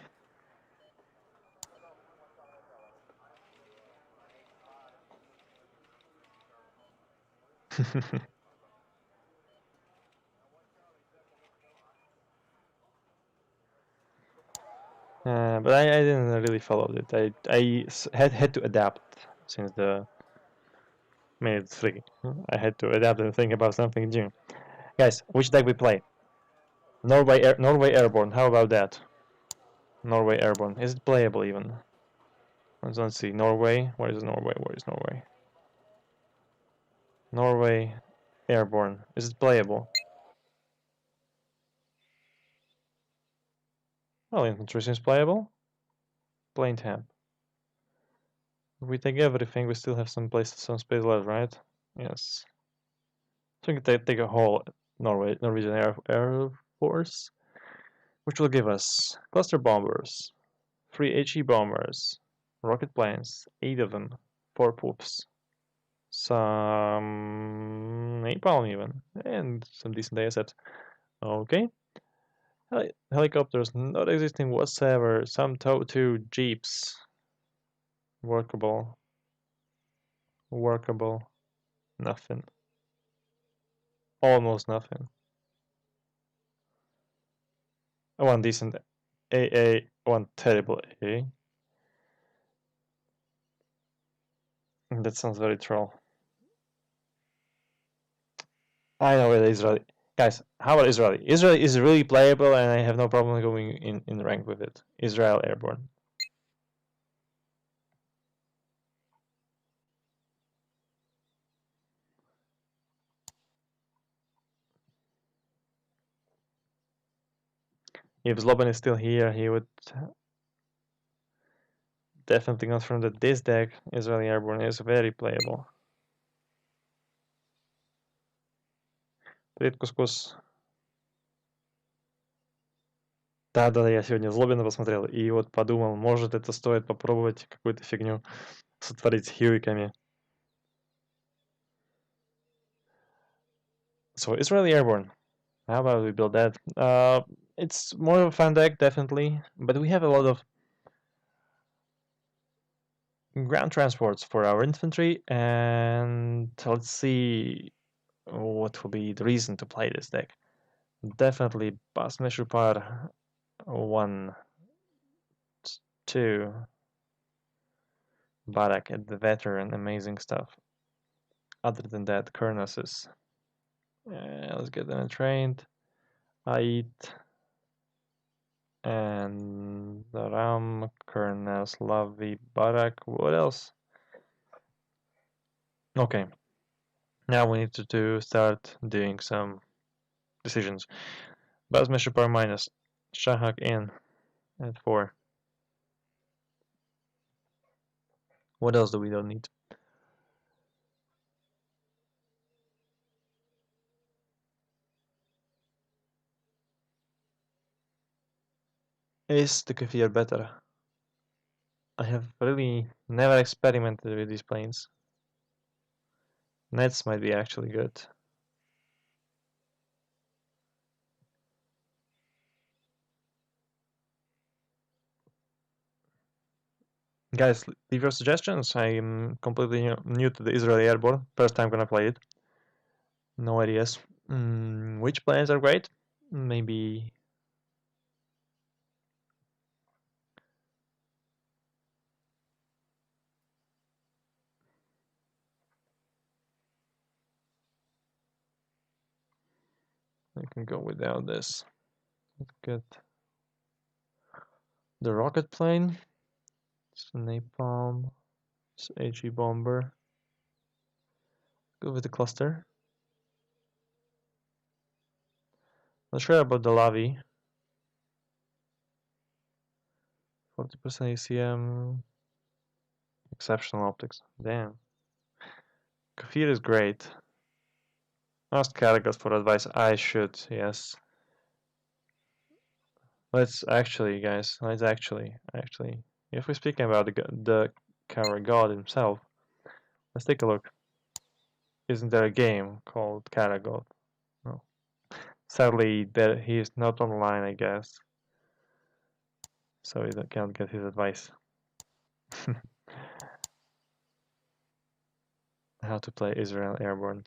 But I didn't really follow it. I had to adapt since the minute 3. I had to adapt and think about something new. Guys, which deck we play? Norway Airborne. How about that? Norway Airborne. Is it playable even? Let's see. Norway. Where is Norway? Where is Norway? Norway Airborne. Is it playable? Well, infantry seems playable. Plain tab. If we take everything, we still have some space left, right? Yes. So we can take a whole Norwegian Air Force, which will give us cluster bombers, 3 HE bombers, rocket planes, 8 of them, 4 poops, some napalm even, and some decent assets. Okay. Helicopters not existing whatsoever, some TOW-2 jeeps. Workable. Nothing. Almost nothing. One decent AA, one terrible AA. That sounds very troll. I know it is Israeli. Guys, how about Israeli? Israeli is really playable and I have no problem going in rank with it. Israel Airborne. If Zloban is still here, he would definitely confirm that this deck, Israeli Airborne, is very playable. Привет, Кускус. Да, я сегодня Злобина посмотрел, и вот подумал, может это стоит попробовать какую-то фигню сотворить с хиликами. So, Israeli Airborne. How about we build that? It's more of a fun deck, definitely, but we have a lot of ground transports for our infantry, and let's see what will be the reason to play this deck. Definitely Basmeshupar 1, 2, Barak at the veteran, amazing stuff. Other than that, Kurnasis. Let's get them trained. Ait and Ram, Kurnas, Lavi, Barak. What else? Okay. Now we need to start doing some decisions. Basmeshupar minus, Shahak in at 4. What else do we don't need? Is the Kefir better? I have really never experimented with these planes. Nets might be actually good. Guys, leave your suggestions. I'm completely new to the Israeli Airborne. First time gonna play it. No ideas. Which planes are great? Maybe... I can go without this. Let's get the rocket plane. It's napalm. It's HE bomber. Go with the cluster. Not sure about the Lavi. 40% ACM. Exceptional optics. Damn. Kafir is great. Ask Karagas for advice. I should, yes. Let's actually, guys, if we're speaking about the Kara God himself, let's take a look. Isn't there a game called Kara God? No. Sadly, that he is not online, I guess. So you can't get his advice. How to play Israel Airborne.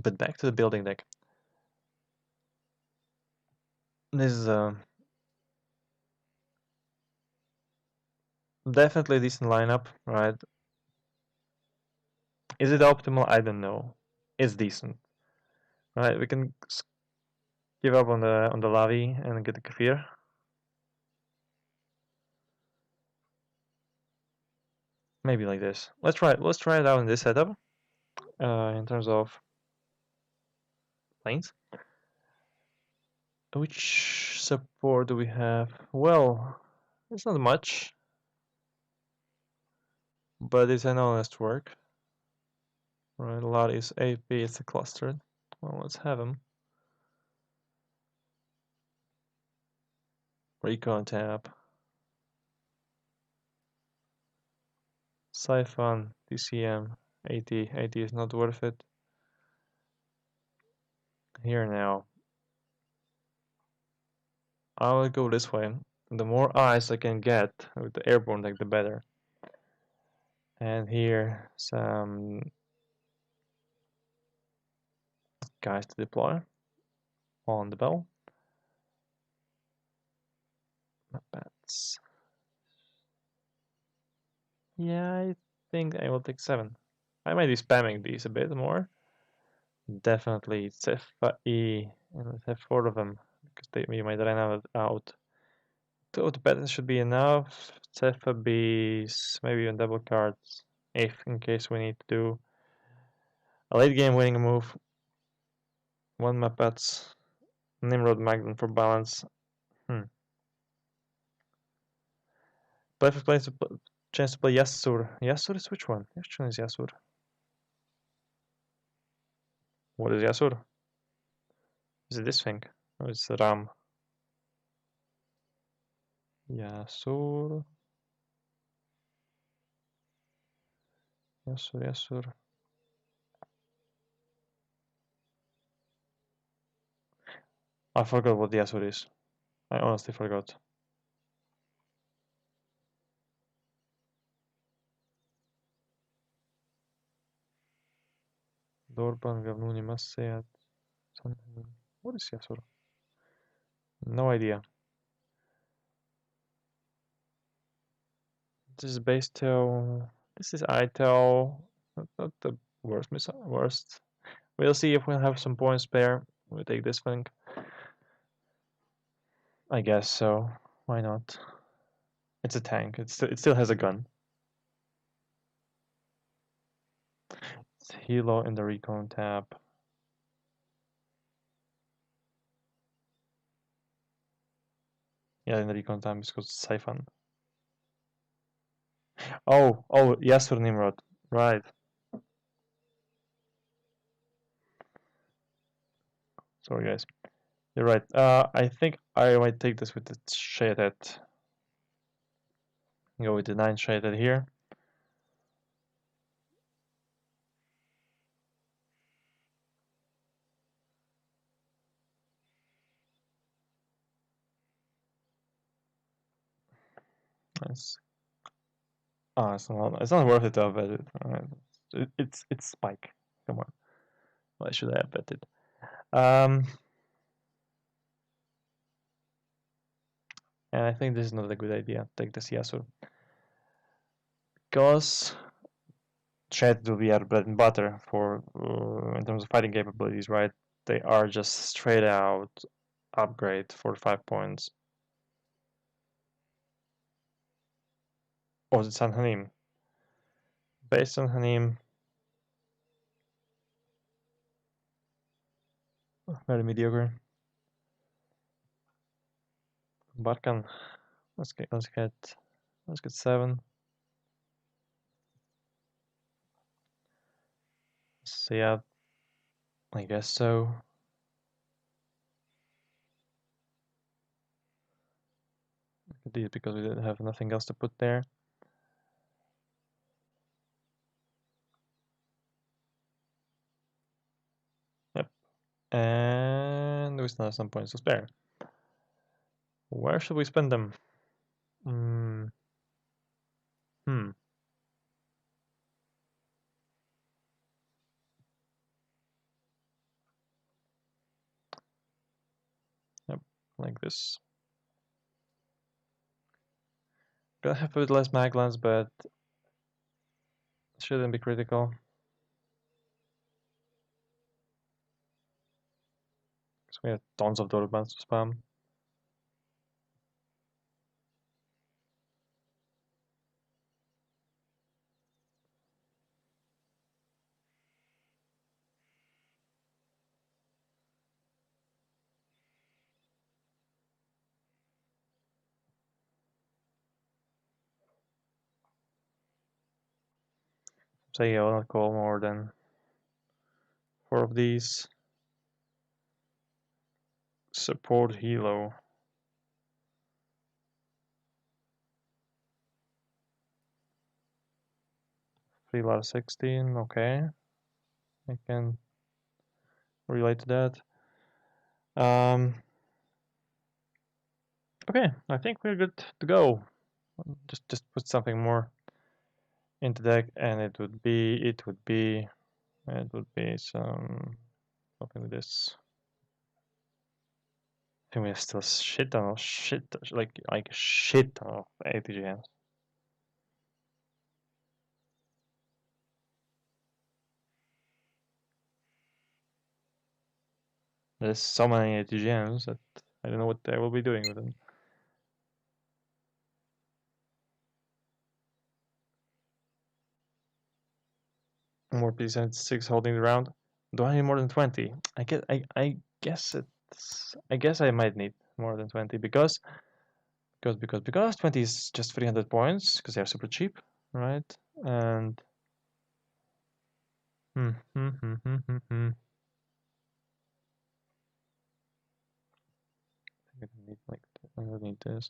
But back to the building deck. This is definitely a decent lineup, right? Is it optimal? I don't know. It's decent, right? We can give up on the Lavi and get the Kafir. Maybe like this. Let's try it out in this setup. In terms of lanes. Which support do we have? Well, it's not much, but it's an honest work. Right, a lot is AP, it's a clustered. Well, let's have him. Recon tab. Siphon, DCM, 80 is not worth it. Here now. I will go this way. The more eyes I can get with the airborne deck, the better. And here, some guys to deploy on the bell. Not bats. Yeah, I think I will take 7. I might be spamming these a bit more. Definitely Cefa E, and let's have 4 of them because we might run out. 2 of the bats should be enough. Cefa B's, maybe even double cards, if in case we need to do a late game winning move. 1 Mapats, Nimrod Magnet for balance. Perfect place to chance to play Yasur. Yasur is which one? Which one is Yasur? What is Yasur? Is it this thing? Or is it Ram? Yasur. Yasur. I forgot what Yasur is. I honestly forgot. Dorban, Gavnuni, Masseat. What is Yasur? No idea. This is base tail. This is itel. Not the worst. We'll see if we'll have some points spare. We'll take this thing. I guess so. Why not? It's a tank. It still has a gun. It's Hilo in the recon tab. Yeah, in the recon tab because it's Siphon. Oh, Yasur Nimrod. Right. Sorry, guys. You're right. I think I might take this with the shaded. Go with the 9 shaded here. Nice. Oh, it's not worth it to have betted. It's Spike. Come on. Why should I have betted? And I think this is not a good idea. Take this Yasur. Because Shed will be our bread and butter for in terms of fighting capabilities, right? They are just straight out upgrade for 5 points. Oh, it's on Hanim. Based on Hanim, very mediocre. Barkan, let's get 7. stay out? I guess so. These because we didn't have nothing else to put there. Yep. And we still have some points to spare. Where should we spend them? Yep, like this. Gonna have a bit less maglans, but shouldn't be critical. Because we have tons of Dortbands to spam. So yeah, I'll not call more than 4 of these. Support Hilo. 3 lot 16, okay. I can relate to that. Okay, I think we're good to go. Just put something more into deck, and it would be something like this. I think we have still shit ton of like a shit ton of ATGMs. There's so many ATGMs that I don't know what I will be doing with them. More P76 holding the round. Do I need more than 20? I guess I might need more than 20 because 20 is just 300 points because they're super cheap, right? And I need like I don't need this.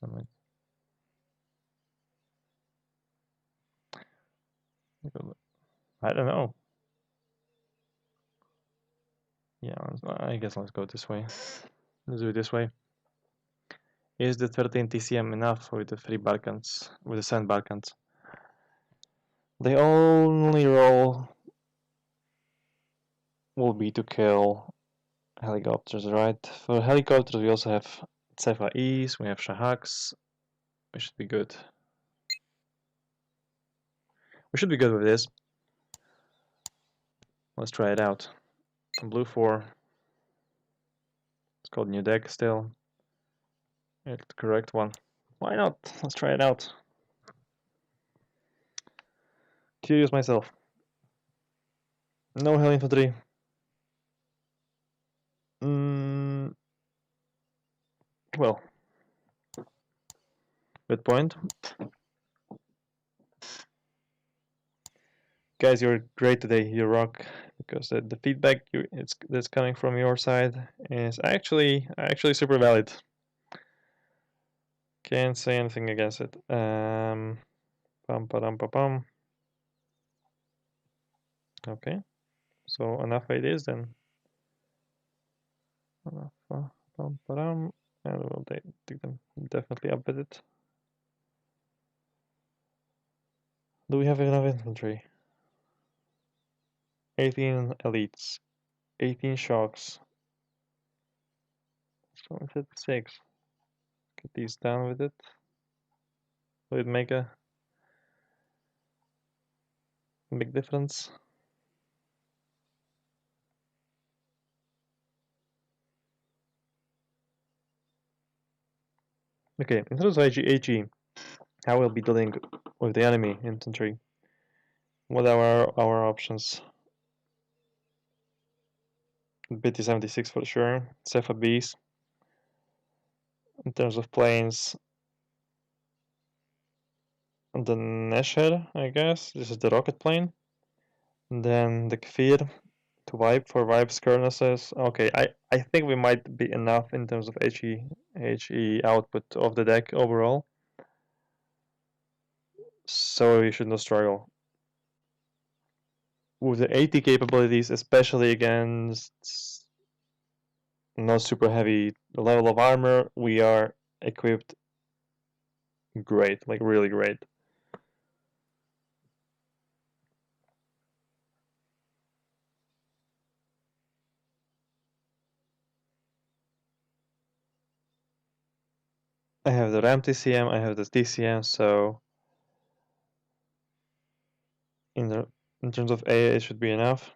I don't know. Yeah, I guess let's go this way. Let's do it this way. Is the 13 TCM enough with the 3 Balkans, with the sand Balkans? The only role will be to kill helicopters, right? For helicopters, we also have Cefa E's, we have Shahaks. We should be good. We should be good with this. Let's try it out. Blue 4. It's called new deck still. It's the correct one. Why not? Let's try it out. Curious myself. No hell infantry. Well, good point. Guys, you're great today. You rock, because the feedback that's coming from your side is actually super valid. Can't say anything against it. Pum pa pum. Okay, so enough it is then. Enough and we'll take them definitely up with it. Do we have enough infantry? 18 elites, 18 shocks. So it's at 6. Get these down with it. Will it make a big difference? Okay, in terms of AG, how we'll be dealing with the enemy infantry. What are our options? BT-76 for sure, Cefa Bs. In terms of planes, the Nesher, I guess. This is the rocket plane. And then the Kfir, to wipe for wipe skirnesses. Okay, I think we might be enough in terms of HE output of the deck overall. So you should not struggle. With the 80 capabilities, especially against not super heavy level of armor, we are equipped great, like really great. I have the RAM TCM, I have the TCM, so in terms of AA it should be enough.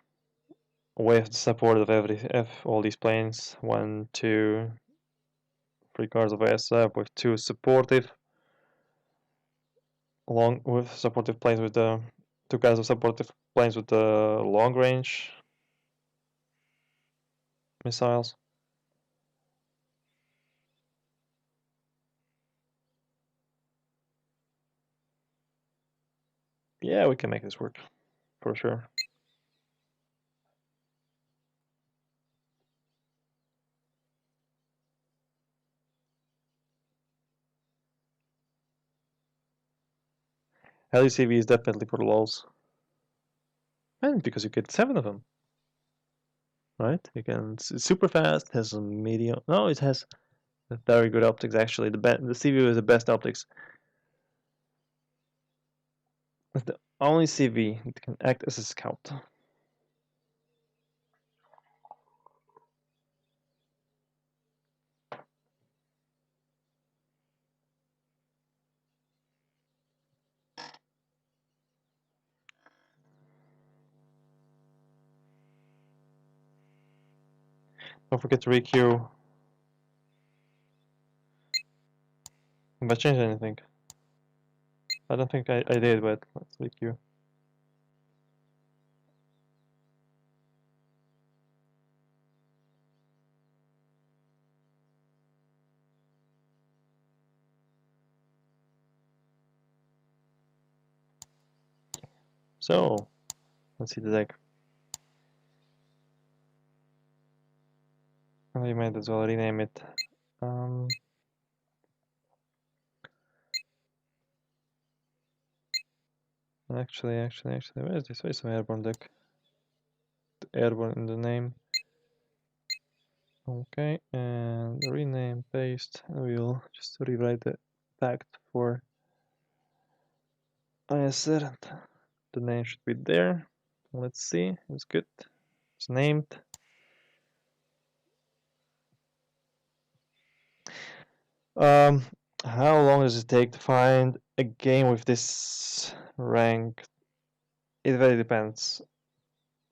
We have the support of all these planes. 1, 2, 3 cards of ASF with 2 supportive supportive planes with the 2 cards of supportive planes with the long range missiles. Yeah, we can make this work for sure. LUCV is definitely for lols. And because you get 7 of them. Right? You can, it's super fast, has a medium. No, it has very good optics actually. The CV is the best optics. It's the only CV that can act as a scout. Don't forget to re-queue. Have I changed anything? I don't think I did, but let's re-queue. So, let's see the deck. We might as well rename it. Actually, where is this? Where's my airborne deck? Airborne in the name. Okay, and rename, paste. We'll just rewrite the pact for ISR. The name should be there. Let's see, it's good. It's named. How long does it take to find a game with this rank? It very depends.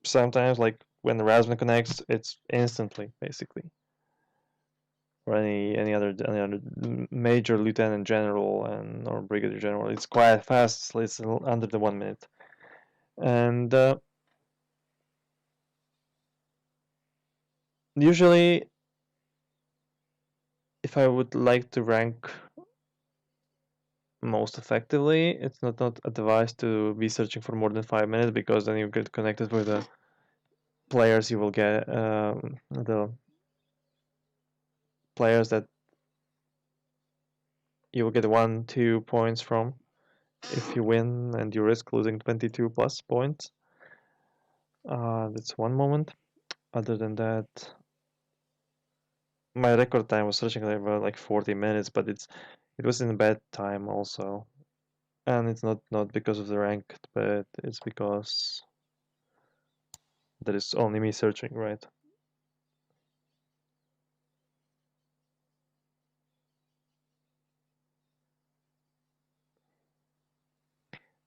Sometimes, like when the Rasmus connects, it's instantly, basically. Or any other major lieutenant general or brigadier general, it's quite fast. It's under the 1 minute. And usually, if I would like to rank most effectively, it's not advised to be searching for more than 5 minutes, because then you get connected with the players. You will get the players that you will get 1-2 points from if you win, and you risk losing 22 plus points. That's one moment. Other than that, my record time was searching like 40 minutes, but it was in bad time also. And it's not because of the rank, but it's because there is only me searching, right?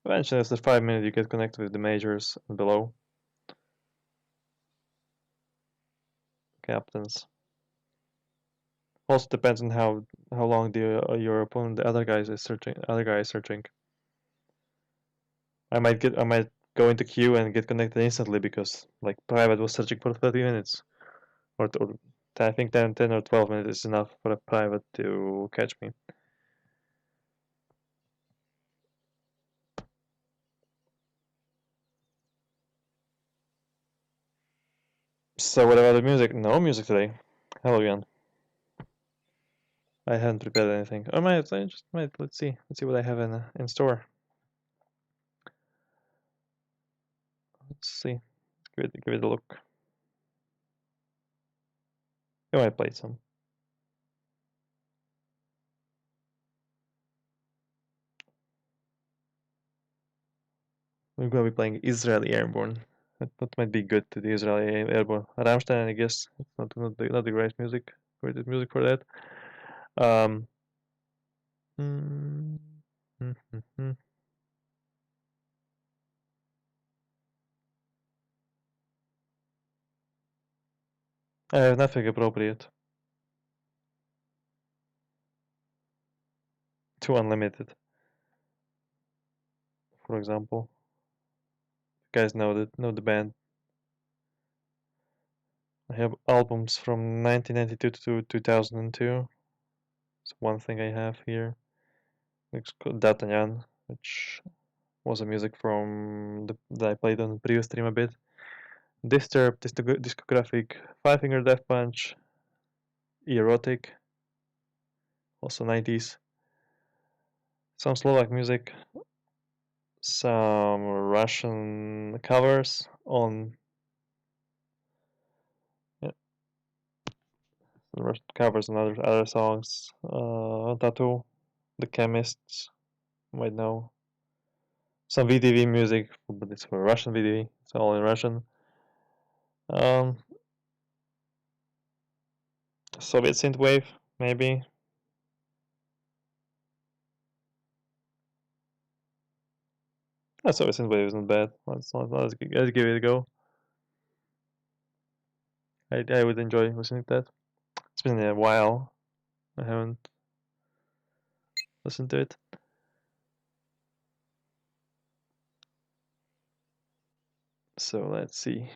Eventually, after 5 minutes, you get connected with the majors and below. Captains. Also depends on how long your opponent, the other guy is searching. I might go into queue and get connected instantly because like private was searching for 30 minutes, or I think 10 or 12 minutes is enough for a private to catch me. So what about the music? No music today. Hello again. I haven't prepared anything. I just might. Let's see what I have in store. Let's see. Give it a look. I might play some. We're gonna be playing Israeli Airborne. That might be good to the Israeli Airborne. Rammstein, I guess. It's not the greatest music for that. Mm, mm, mm, mm. I have nothing appropriate to unlimited. For example, you guys know the band. I have albums from 1992 to 2002. It's one thing I have here. It's called damiaen, which was a music from that I played on the previous stream a bit. Disturbed, discographic, Five Finger Death Punch, erotic, also 90s. Some Slovak music, some Russian covers on Russian covers on other songs. Tattoo, The Chemists, you might know. Some VDV music, but it's for Russian VDV. It's all in Russian. Soviet synthwave, maybe. Soviet synthwave isn't bad. Let's give it a go. I would enjoy listening to that. It's been a while. I haven't listened to it. So let's see.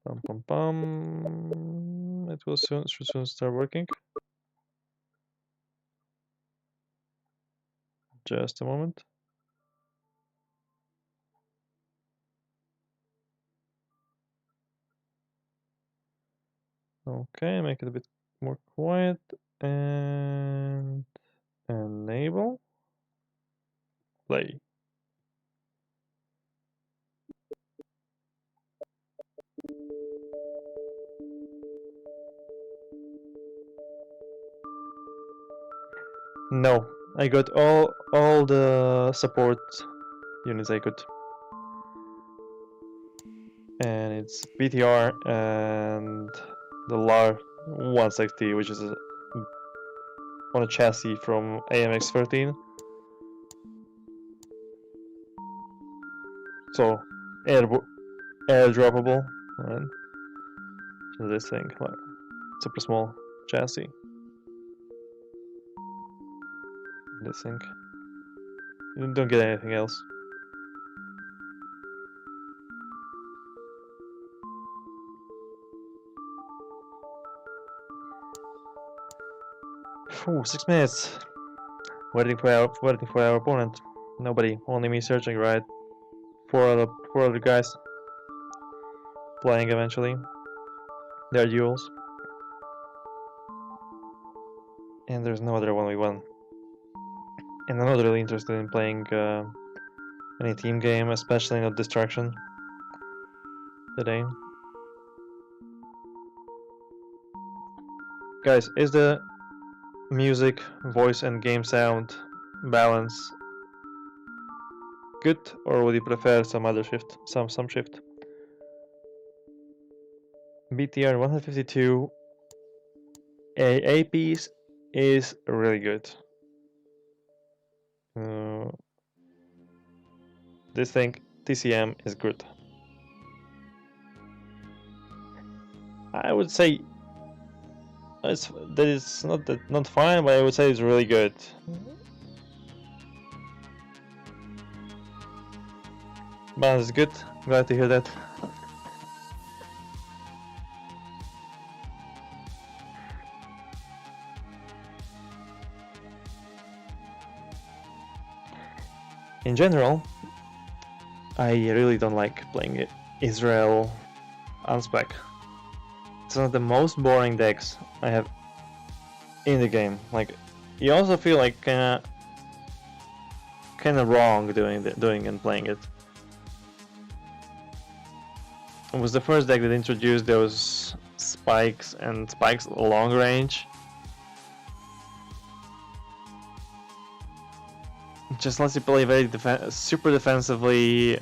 Pum pum pum. It will should soon start working. Just a moment. Okay, make it a bit more quiet and enable. Play. No, I got all the support units I could. And it's BTR and the LAR 160, which is on a chassis from AMX13. So airdroppable, right? So this thing, like super small chassis. This thing. You don't get anything else. Ooh, 6 minutes. Waiting for our opponent. Nobody, only me searching, right? Four other guys playing eventually. Their duels. And there's no other 1v1. And I'm not really interested in playing any team game, especially not Destruction today. Guys, is the music, voice and game sound balance good, or would you prefer some other shift, some shift? BTR 152 APs is really good. This thing TCM is good. I would say that is not fine, but I would say it's really good. Balance is good. Glad to hear that. In general, I really don't like playing Israel unspec. It's one of the most boring decks I have in the game. Like, you also feel like kinda wrong doing and playing it. It was the first deck that introduced those spikes and spikes long range. Just lets you play very super defensively,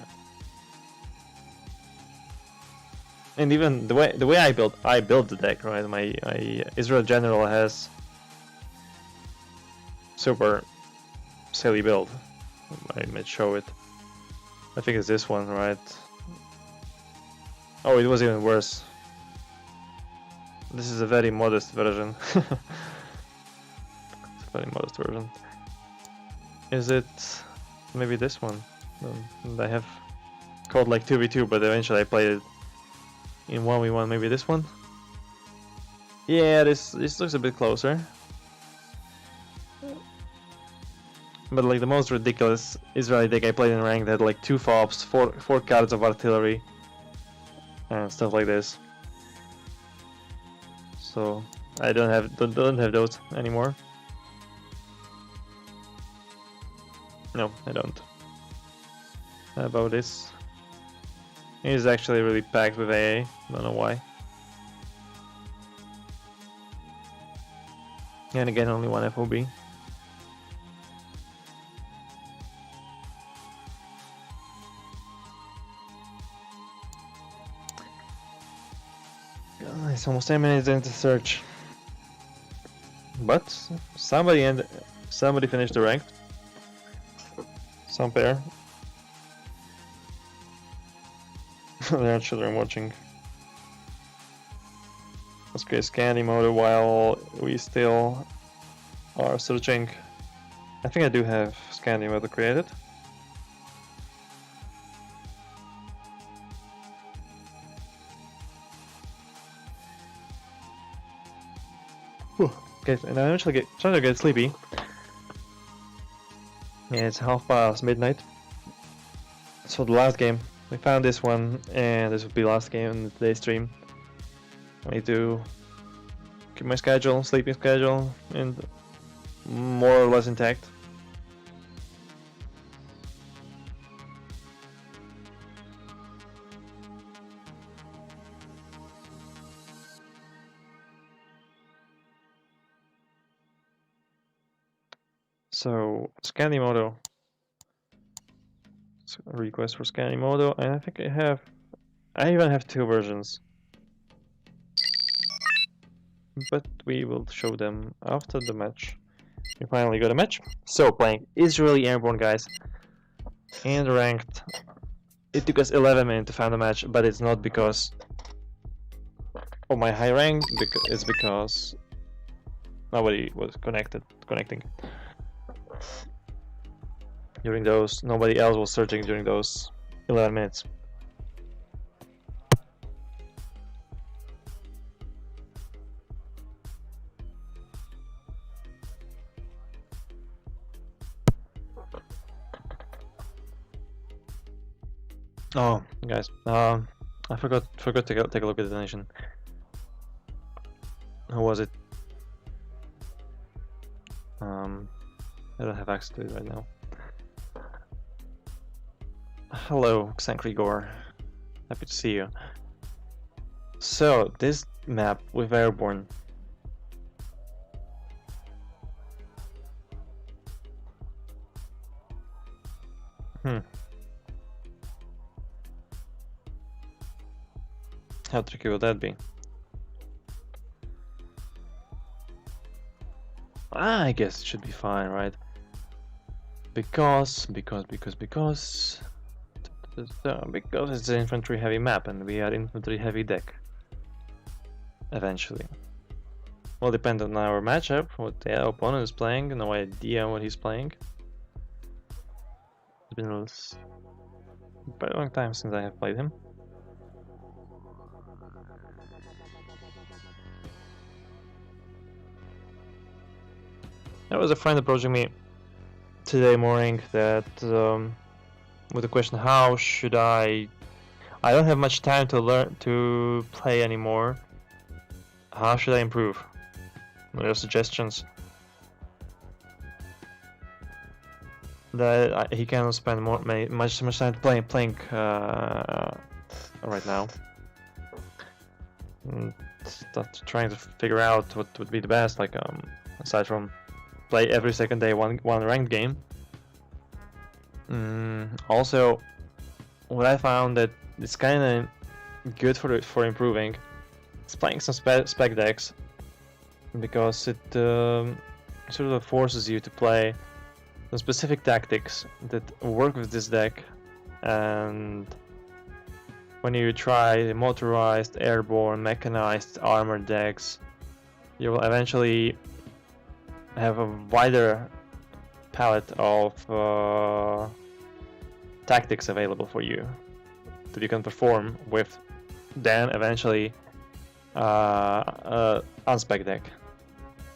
and even the way I built the deck, right? My Israel General has super silly build. I might show it. I think it's this one, right? Oh, it was even worse. This is a very modest version. It's a very modest version. Is it maybe this one? I have called like 2v2, but eventually I played it in 1v1. Maybe this one? Yeah, this looks a bit closer. But like the most ridiculous Israeli deck I played in ranked had like 2 fobs, 4 cards of artillery, and stuff like this. So I don't have those anymore. No, I don't. How about this? It is actually really packed with AA. Don't know why. And again, only one FOB. It's almost 10 minutes into search. But somebody finished the ranked. Some pair. There are children watching. Let's create Scandi mode while we still are searching. I think I do have Scandi mode created. Okay, and I eventually starting to get sleepy. Yeah, it's 1:30 midnight. So the last game, we found this one, and this will be the last game in today's stream. I need to keep my schedule, sleeping schedule, and more or less intact. So Scandimodo, request for Scandimodo, and I think I even have 2 versions, but we will show them after the match. We finally got a match. So playing Israeli Airborne guys, and ranked. It took us 11 minutes to find a match, but it's not because of my high rank. It's because nobody was connecting. During those, nobody else was searching during those 11 minutes. Oh, guys, I forgot to take a look at the donation. Who was it? I don't have access to it right now. Hello, Xankrigor. Happy to see you. So, this map with Airborne. How tricky would that be? I guess it should be fine, right? Because it's an infantry heavy map and we are infantry heavy deck. Eventually. Will depend on our matchup, what the opponent is playing, no idea what he's playing. It's been a long time since I have played him. There was a friend approaching me today morning that with the question, how should I I don't have much time to learn to play anymore. How should I improve? What are your suggestions? That he cannot spend much time playing right now. Start trying to figure out what would be the best. Like aside from play every second day one ranked game. Also, what I found that it's kind of good for improving is playing some spec decks, because it sort of forces you to play some specific tactics that work with this deck, and when you try motorized, airborne, mechanized, armored decks, you will eventually have a wider palette of tactics available for you that you can perform with, then eventually unspec deck,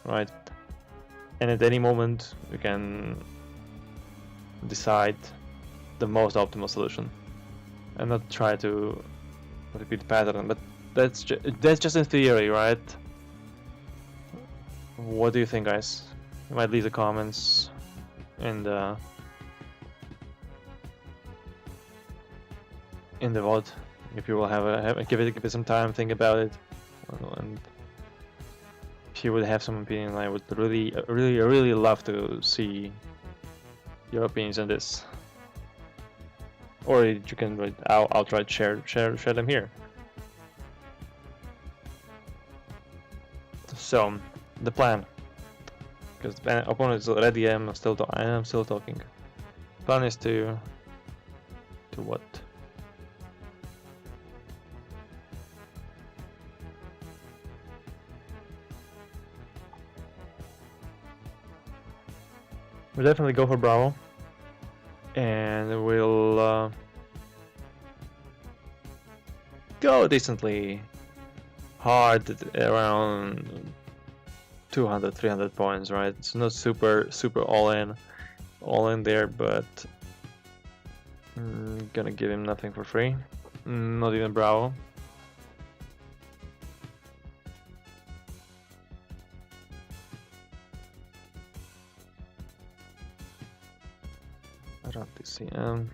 right? And at any moment you can decide the most optimal solution and not try to repeat the pattern. But that's just in theory, right? What do you think, guys? You might leave the comments in the VOD if you will give it some time, think about it, and if you would have some opinion, I would really love to see your opinions on this. Or you can, I'll try to share them here. So the plan, because the opponent is ready, I am still talking. Plan is to what? We'll definitely go for Bravo, and we'll go decently hard at around 200-300 points, right? It's not super all in there, but gonna give him nothing for free, not even Bravo. DCM.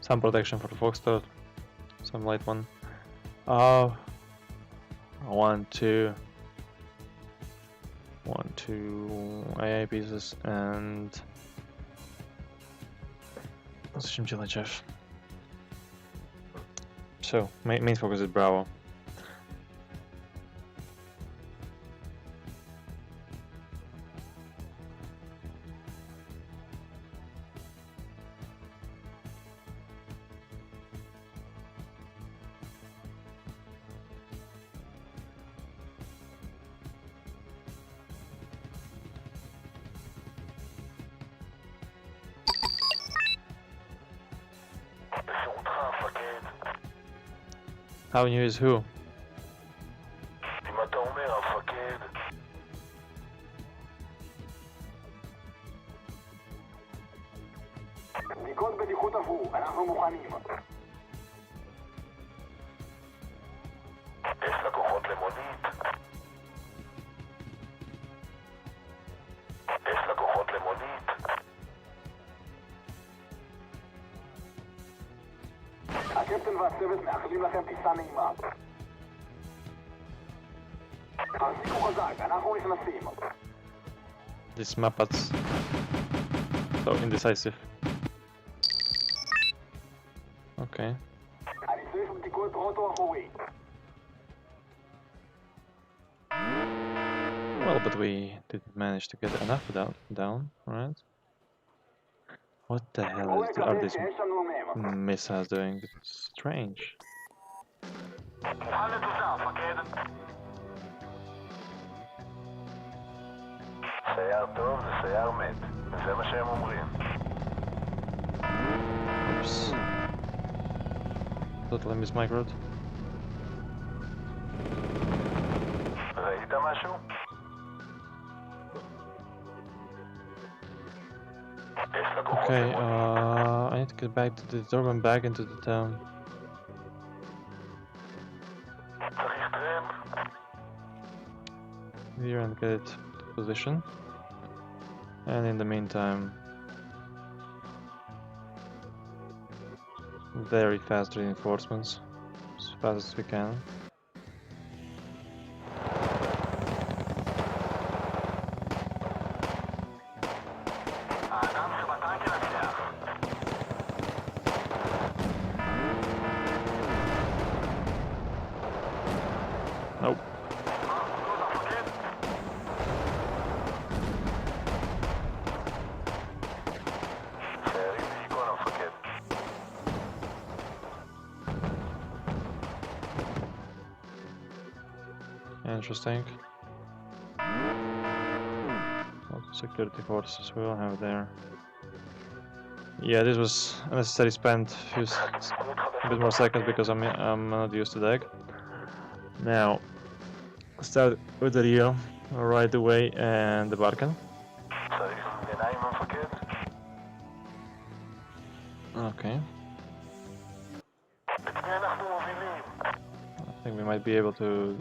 Some protection for the Foxtrot, some light one. 1, 2 AA pieces, and zачем делать F? So main focus is Bravo. How new is who? הקפטן והצוות מאחלים לכם טיסה נעימה. תחזיקו חזק, אנחנו נכנסים. This map is so indecisive. Okay. אני צריך בדיקות רוטו אחורי. Well, but we didn't manage to get enough down, right? What the hell רואה are כזה these שיש לנו מהם. missiles doing? It's strange. מוכן לתוצאה, מפקד. סייר טוב זה סייר מת. זה מה שהם אומרים. Oops. Totally mismicroed. ראית משהו? Okay, I need to get back to the Thorden, back into the town. צריך טרמפ? Here and get it to position. And in the meantime, very fast reinforcements, as fast as we can. האדם שבטנק ינצח. Nope. Interesting. What security forces we will have there? Yeah, this was unnecessary. Spent a bit more seconds because I'm not used to that. Now, start with the Rio right away and the Barkan. Okay. I think we might be able to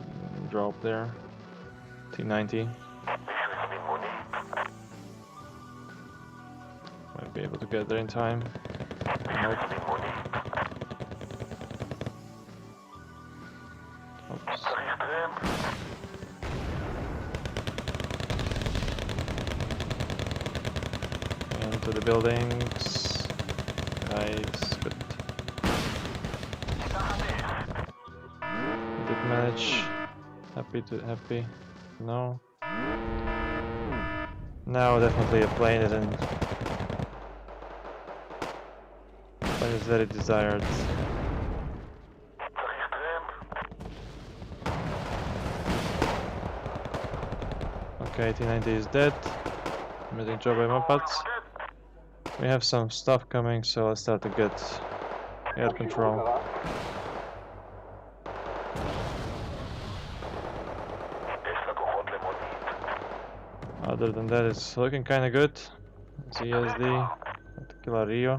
drop there. T90. Might be able to get there in time. Nope. Oops. Into the buildings. Nice, good. Did manage. Happy. No. Now definitely a plane isn't. Plane is very desired. Okay, T90 is dead. Amazing job by Muppets. We have some stuff coming, so let's start to get air control. Other than that, it's looking kinda good. ZSD, Killer Rio.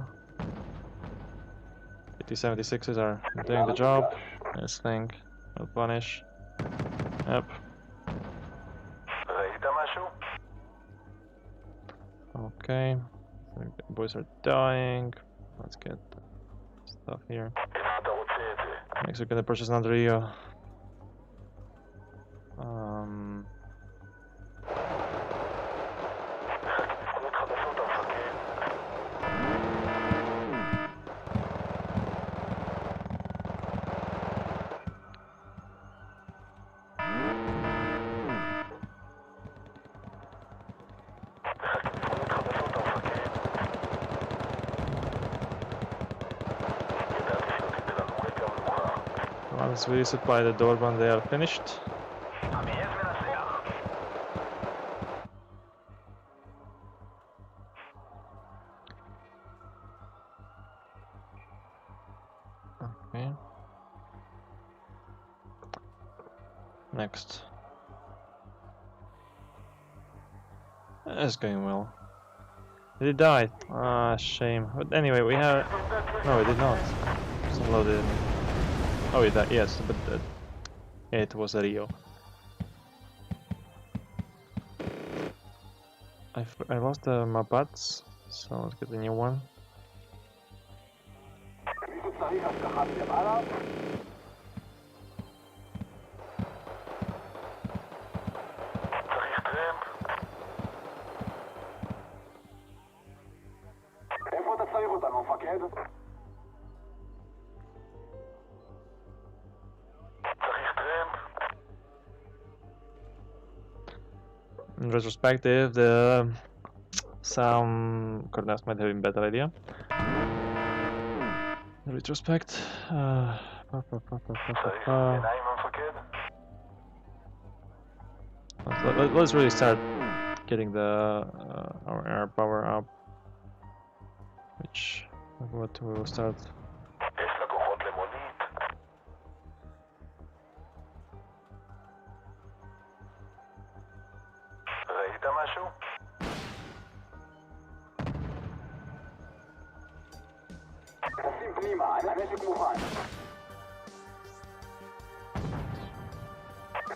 8076s are doing the job. This thing will punish. Yep. Okay. The boys are dying. Let's get stuff here. Next, we're gonna purchase another Rio. Once we resupply the doorbell, they are finished. Okay. Next. It's going well. Did it die? Ah, shame. But anyway, we have... No, it did not. Just unloaded. Oh, it died. Yes, but it was a Rio. I lost my butts, so let's get a new one. איפה אתה צריך אותנו, מפקד? In retrospective, the some coordinates might have been better idea. In retrospect. Let's really start getting the our air power up, which what we will start. טסים פנימה, הנשק מוכן.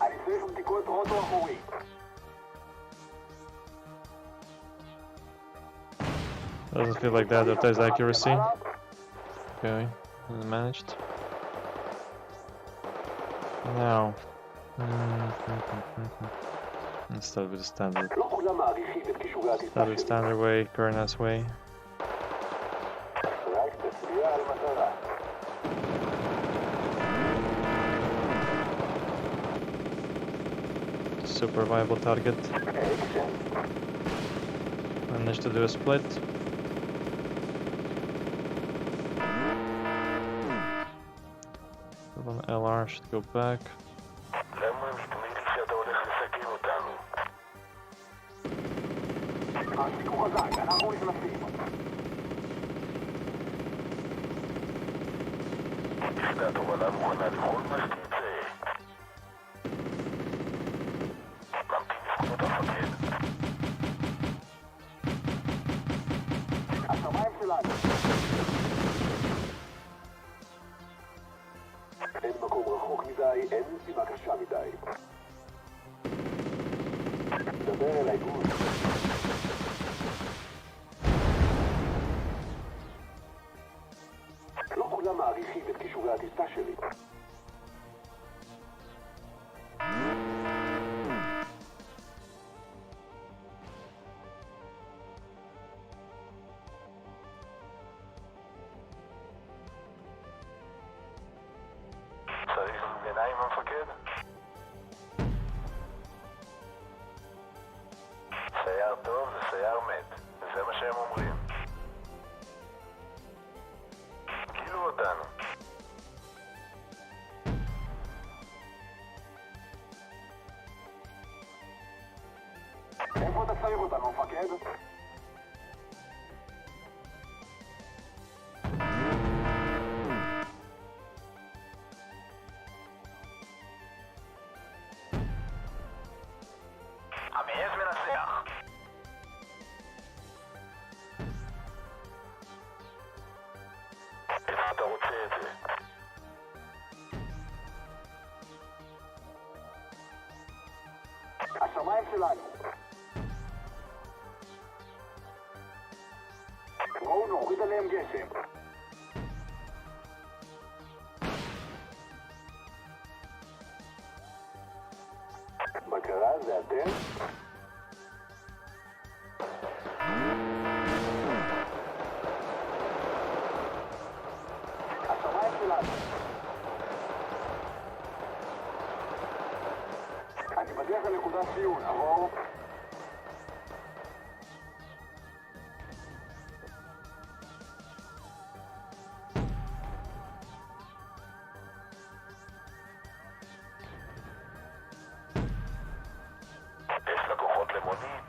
אני צריך בדיקות רוטו אחורי. Doesn't feel like that advertised accuracy. Okay, managed. Now, let's start with the standard. לא כולם מעריכים את כישורי הטיסה Start with שלי. standard way, Coordinates way. רק תצביע על מטרה. Super viable target. אקשן. Managed to do a split. One LR should go back. למה נדמה לי שאתה הולך לסכן אותנו? הסיכום חזק, אנחנו נכנסים. יחידת הובלה מוכנה לכל מה שתרצה. ממתין לפקודות המפקד. השמיים שלנו. אין מקום רחוק מדי, אין סיבה קשה מדי. דבר אליי גוד. לא כולם מעריכים את כישורי הטיסה שלי. צריך עיניים המפקד? סייר טוב זה סייר מת, זה מה שהם אומרים. גילו אותנו. איפה אתה צריך אותנו, מפקד? המעז מנצח. איפה אתה רוצה את זה? השמיים שלנו. בואו נוריד עליהם גשם. בקרה זה אתם? השמיים שלנו. אני בדרך לנקודת ציון, עבור. יש לקוחות למונית.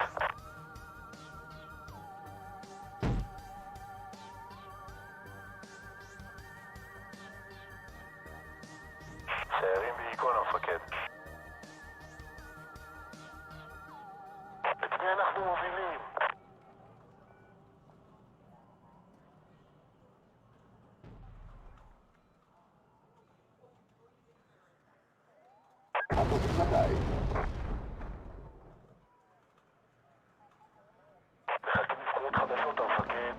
סיירים בעיקון המפקד. את מי אנחנו מובילים? הטובים מתי? מחכים לפקודות חדשות המפקד.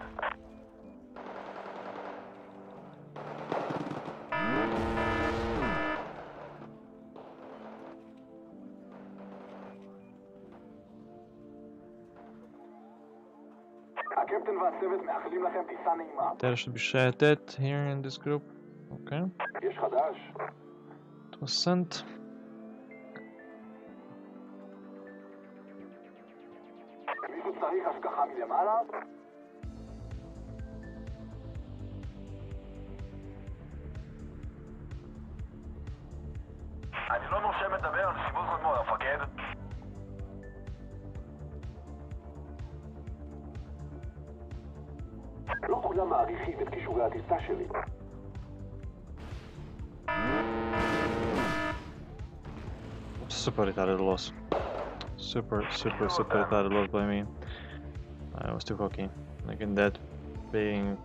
הקפטן והצוות מאחלים לכם טיסה נעימה. There should be shaded here in this group. Okay. יש חדש? It was sent. מישהו צריך צריך השגחה מלמעלה? אני לא מורשה מדבר על שיבוץ חתמו, המפקד. לא כולם מעריכים את כישורי הטיסה שלי. Super retarded loss. Super retarded loss by me. I was too cocky. Like in that being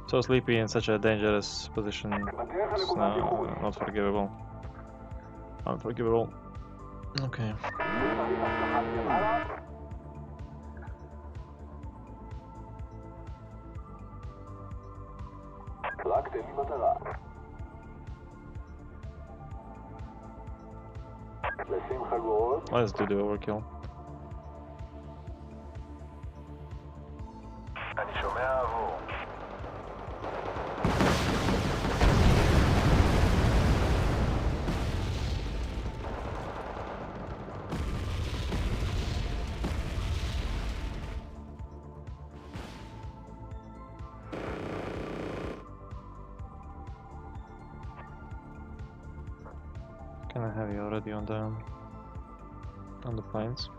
so sleepy in such a dangerous position. It's not forgivable. Unforgivable. Okay. צריך השגחה מלמעלה? רק תן לי מטרה. לשים חגורות. Let's do the overkill. אני שומע עבור. Can I have you already on the planes?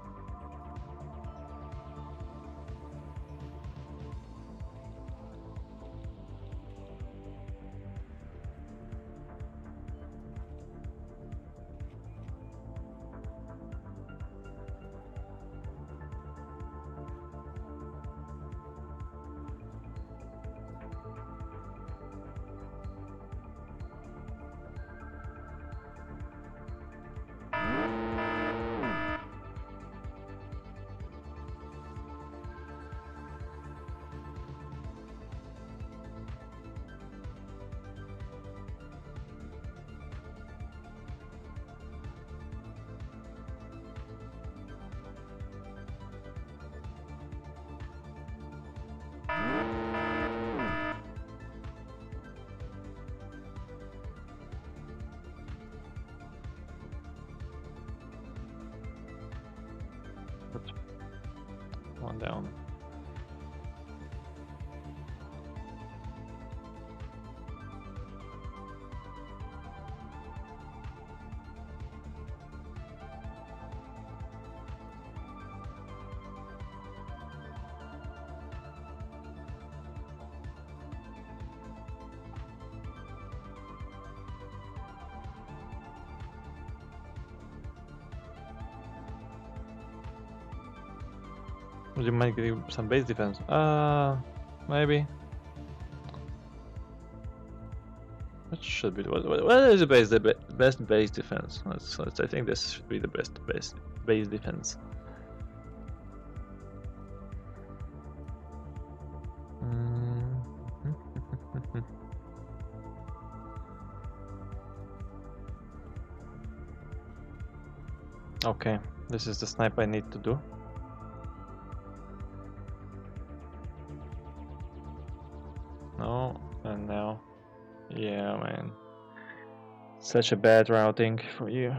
One down. Would you mind getting some base defense? Maybe. What should be what is the best base defense? I think this should be the best base defense. Okay, this is the snipe I need to do. No, and now, yeah, man, such a bad routing for you.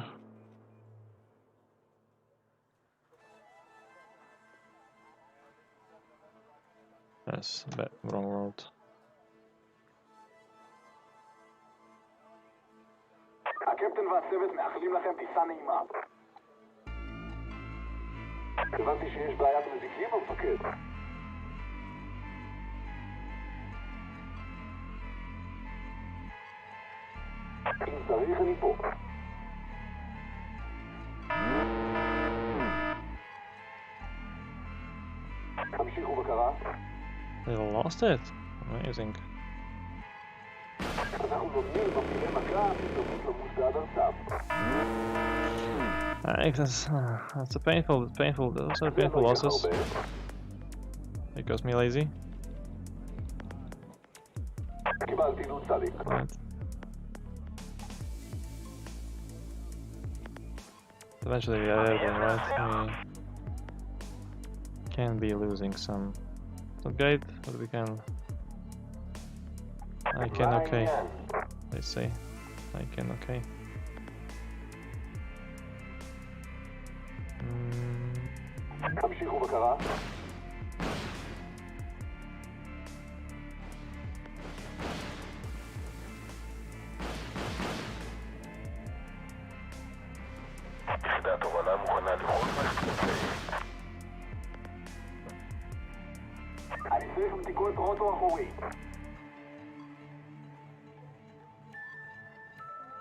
Yes, bad, wrong route. הקפטן והצוות מאחלים לכם טיסה נעימה. הבנתי שיש בעיית מזיקים במפקד. אם צריך אני פה. תמשיכו בקרה. They lost it. Amazing. אנחנו נותנים בפעילי מכה שתמות למוס עד ארצם. That's a painful. Those are painful losses. Because me lazy. קיבלתי לו צדיק. Right. Eventually we are there, right? We can be losing some guide, but we can. I can okay. They say I can okay. תמשיכו בקרה. יחידת הובלה מוכנה לכל מה שתרצה. אני צריך בדיקות רוטו אחורי.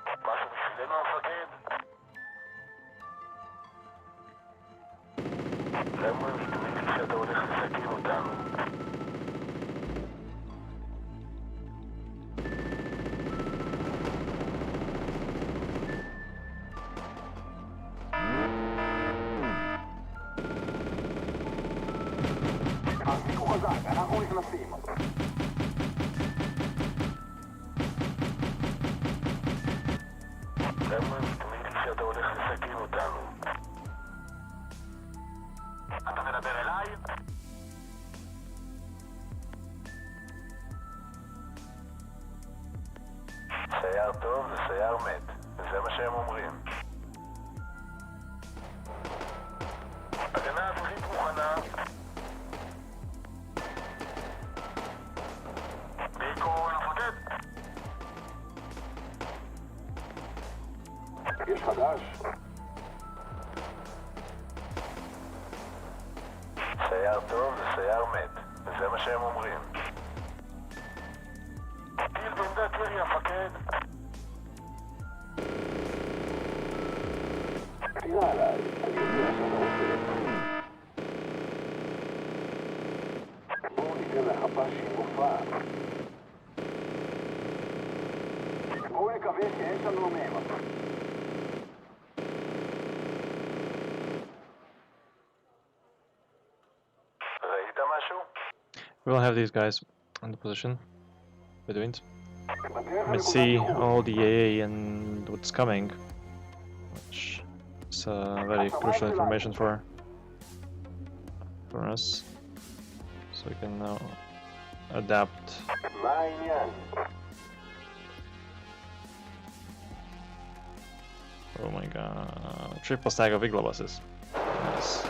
משהו בשבילנו המפקד? למה מסתובבים שאתה הולך לסכן אותנו? תחזיקו חזק, אנחנו נכנסים. למה מסתובבים שאתה הולך לסכן אותנו? אתה מדבר אליי? סייר טוב וסייר מת, זה מה שהם אומרים. הגנה אווירית מוכנה. בעיקרון המפקד. יש חדש. סייר טוב וסייר מת, זה מה שהם אומרים. טיל בעמדת ירי המפקד. תראה עליי, אני יודע שאתה רוצה. בואו ניתן לך פאשי מופע. בואו נקווה שיש לנו מהם. ראית משהו? We will have these guys on the position. Bedouins. בדרך Let's see all the AA and what's coming, which is very crucial information for us, so we can now adapt. מה העניין? Oh my god, triple stack of iglobuses. Nice.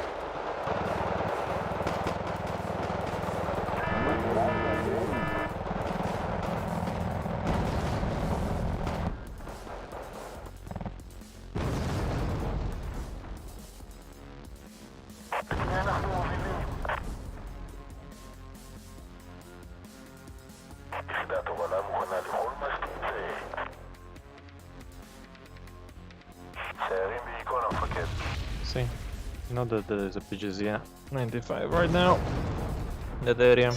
אנחנו מובילים. יחידת הובלה מוכנה לכל מה שתרצה. סיירים בעיקרון המפקד. See, you know that there is a PGZ 95 right now in that area.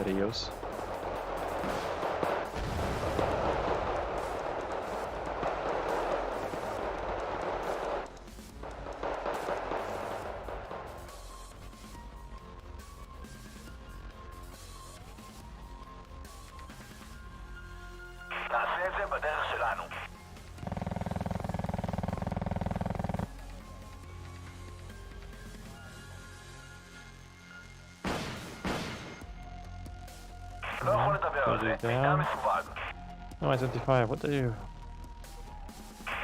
Rios. נעשה את זה בדרך שלנו. לא יכול לדבר על זה, מידע מסווג. No, I-75, what are you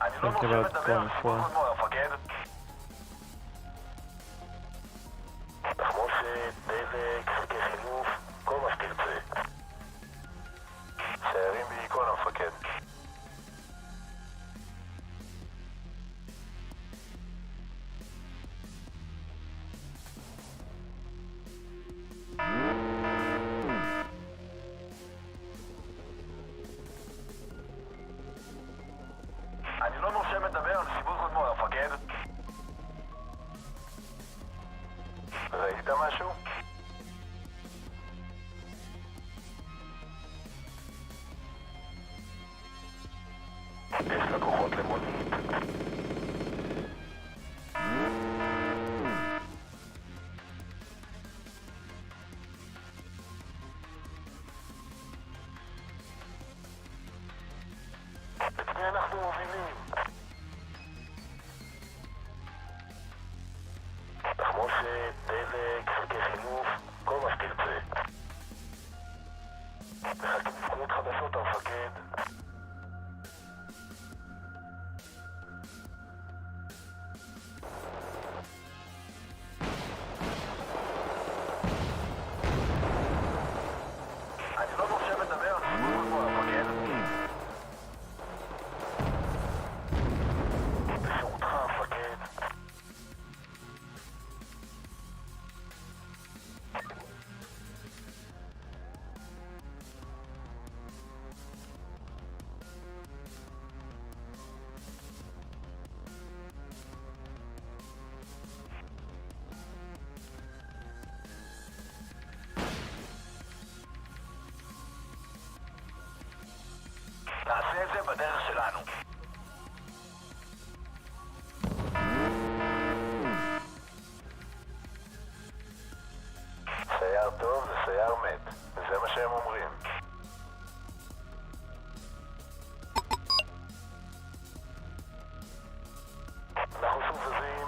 אני לא thinking מוכן about לדבר על going סיפור for? קודמו, המפקד. תחמושת, דלק, חלקי חילוף, כל מה שתרצה. סיירים בעיקרון המפקד. אני לא מורשה מדבר על סיבוב קודמו, המפקד. ראית משהו? יש לקוחות למונית. את מי אנחנו מובילים? תחמושת, דלק, חלקי חילוף. הסייר מת, זה מה שהם אומרים. אנחנו שוב זזים.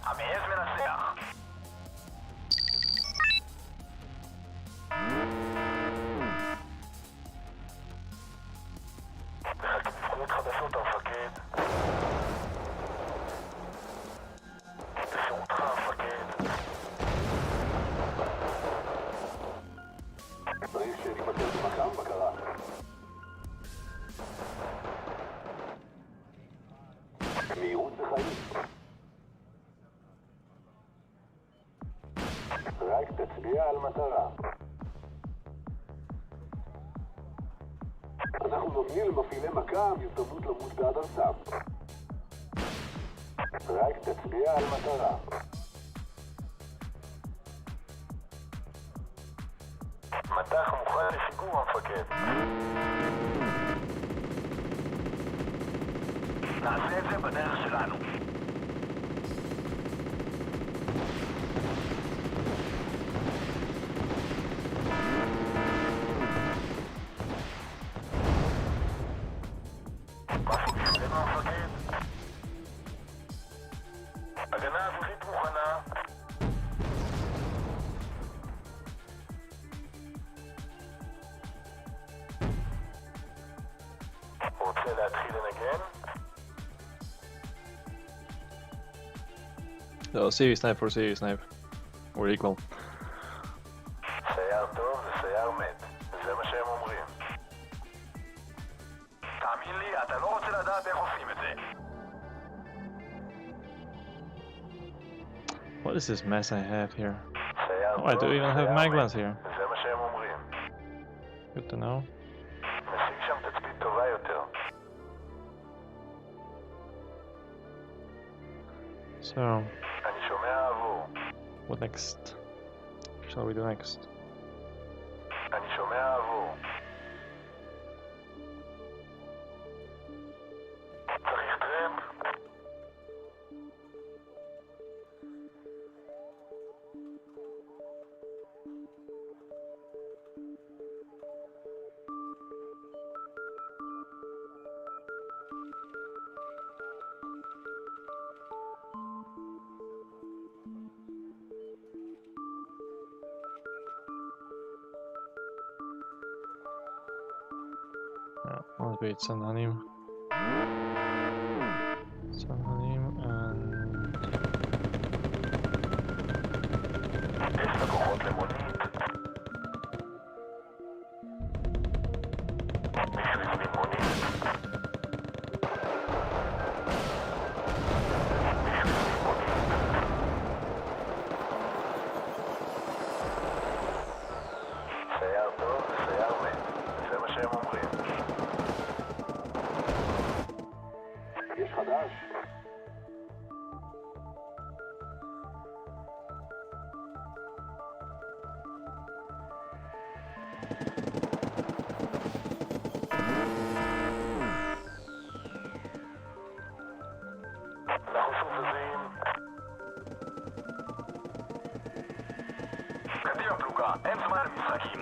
המעז מנצח. מחכים נבחרות חדשות המפקד. בשירותך המפקד. צריך שנתמקד במקם בקרה. מהירות וחיים. רק תצביע על מטרה. אנחנו נותנים למפעילי מקם הזדמנות למות בעד ארצם. רק תצביע על מטרה. מטח מוכן לשיגור המפקד. נעשה את זה בדרך שלנו. משהו בשבילנו המפקד? הגנה אווירית מוכנה. רוצה להתחיל לנגן? So, series snipe for series snipe. We're equal. סייר טוב זה סייר מת, זה מה שהם אומרים. תאמין לי, אתה לא רוצה לדעת איך עושים את זה. What is this mess I have here? סייר Oh, I טוב don't זה even have סייר maglans מת, here. זה מה שהם אומרים. Good to know. משיג שם תצפית טובה יותר. So, אני שומע עבור. what next? Shall we do next? אני שומע עבור. צריך טרמפ? Let's be Sanhanim. Sanhanim and יש לקוחות למונית. מישהו הזמין מונית. מישהו הזמין מונית. סייר טוב וסייר מת, זה מה שהם אומרים. יש חדש? אנחנו שוב זזים. קדימה פלוגה, אין זמן למשחקים.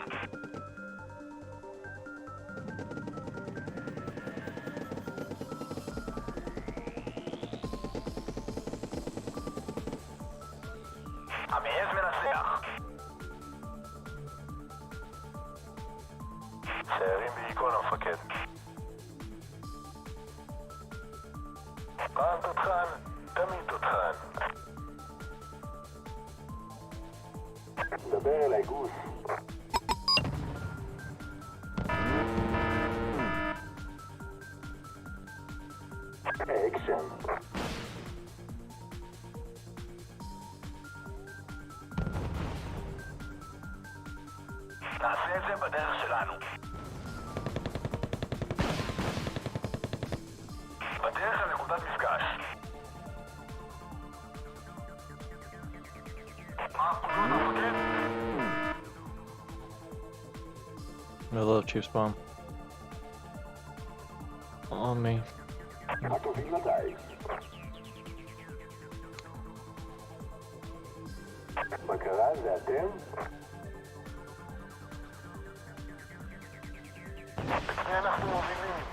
המעז מנצח. סיירים בעיקון המפקד. פעם תותחן, תמיד תותחן. דבר אליי גוס. אקשן. נעשה את זה בדרך שלנו. בדרך לנקודת מפגש. מה הפקודות המפקד? middle of chief's bomb. On me. הטובים לדיג. בקרה זה אתם? אנחנו מובילים.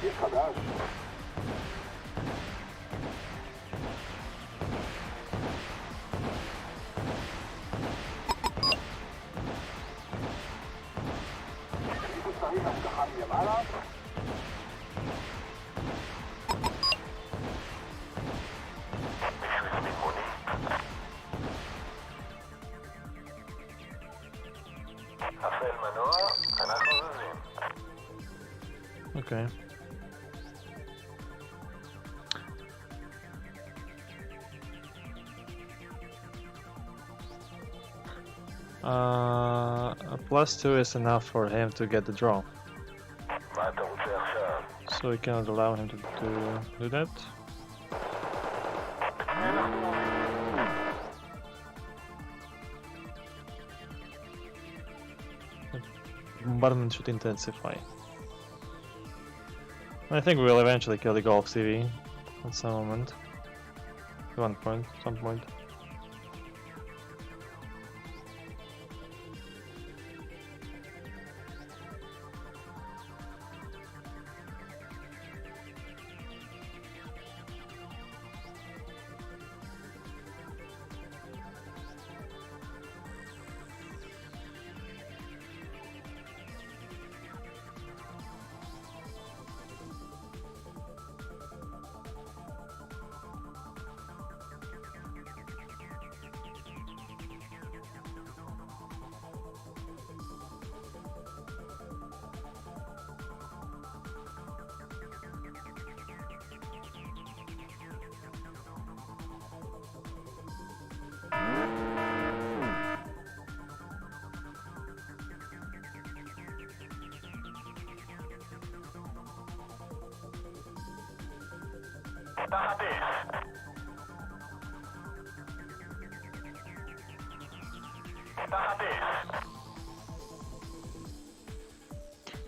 יש חדש. צריך הבטחה מלמעלה. אפל מנוע, אנחנו זזים. Okay. A +2 is enough for him to get the draw. מה אתה רוצה עכשיו? So we cannot allow him to do that. Bombardment should intensify. I think we will eventually kill the Golf TV at some moment. Some point.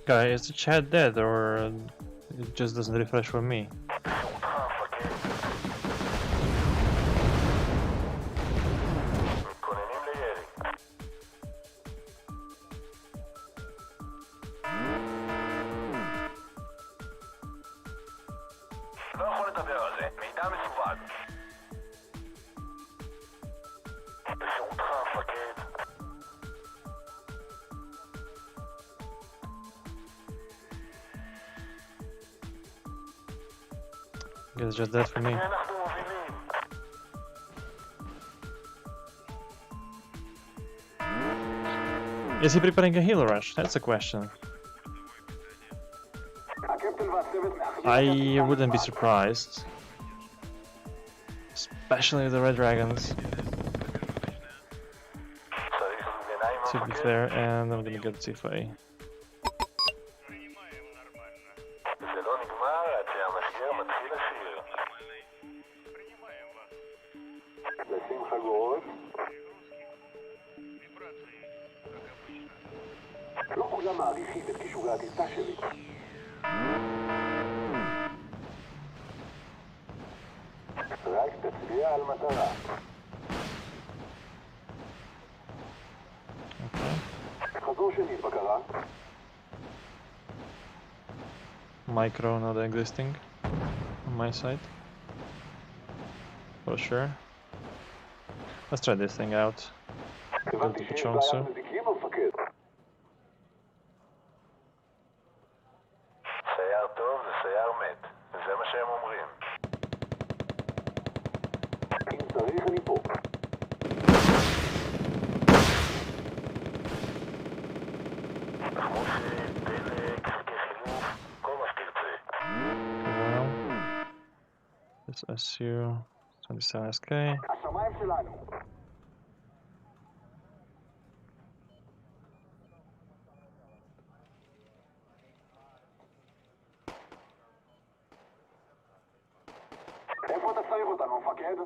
Guy, is the chat dead or it just doesn't refresh for me? I guess it's just that for me. Is he preparing a heal rush? That's a question. I wouldn't be surprised. Especially with the red dragons. To be fair, and I'm gonna get T-Fay. לא כולם מעריכים את כישורי הטיסה שלי. רק תצביע על מטרה. חזור שני בקרה. Micro not existing on my side. For sure. Let's try this thing out. Go to Pachonsu. סייר טוב זה סייר מת. זה מה שהם אומרים. אם צריך אני פה. תחמושת, דלק, חלקי חילוף, כל מה שתרצה. Well, let's assume 27SK. השמיים שלנו. איפה אתה צריך אותנו, מפקד?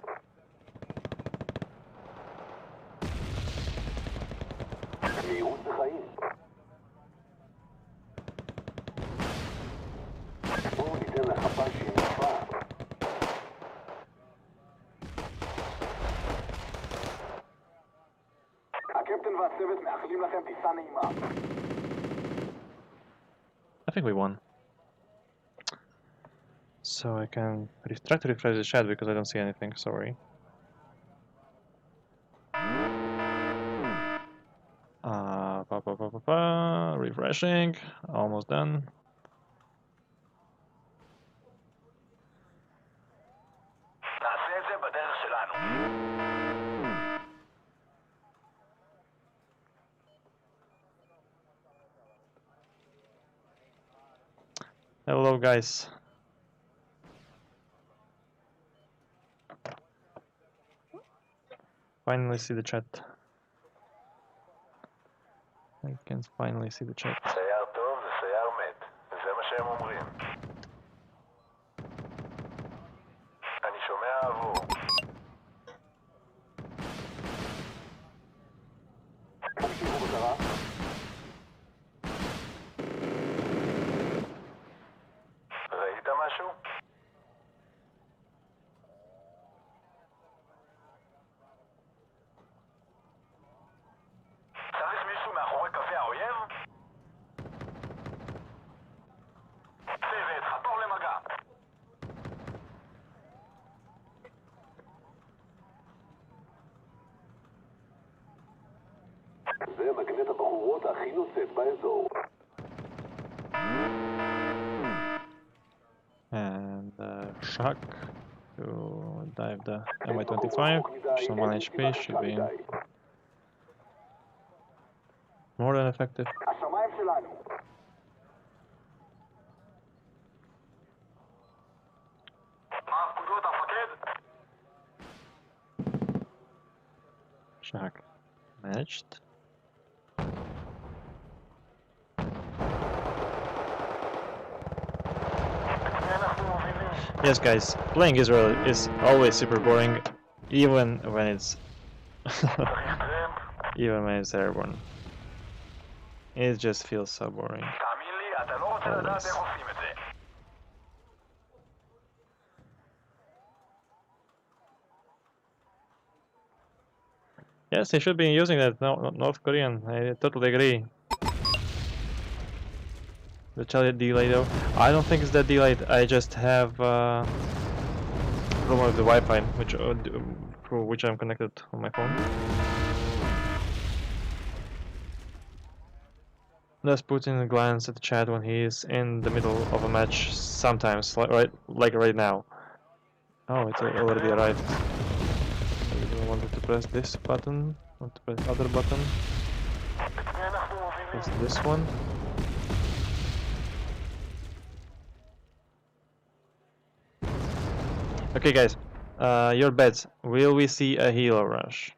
מהירות בחיים. בואו ניתן לך פאנצ'י נפה. והצוות מאחלים לכם טיסה נעימה. I think we won. So I can try to refresh the chat because I don't see anything, sorry. Refreshing, almost done. נעשה את זה בדרך שלנו. Hello guys. Finally see the chat. I can finally see the chat. סייר טוב זה סייר מת. זה מה שהם אומרים. אני שומע עבור. תמשיכו בקרה. ראית משהו? צריך מישהו מאחורי קווי האויב? צוות, חתור למגע. זה מגנט הבחורות הכי נוצאת באזור. And shock to dive the MI-25, some 1 HP should be more than effective. השמיים שלנו. מה הפקודות, המפקד? Shock matched. Yes guys, playing Israel is always super boring, even when it's airborne. It just feels so boring. תאמין לי, אתה לא רוצה לדעת איך עושים את זה. Yes, they should be using that North Korean, I totally agree. The child delay though, I don't think it's that delayed, I just have problem with the Wi-Fi, through which I'm connected on my phone. Let's put in a glance at the chat when he is in the middle of a match sometimes, like right now. Oh, it's already arrived. I wanted to press this button, want to press other button. Press this one. Okay guys, your bets. Will we see a healer rush?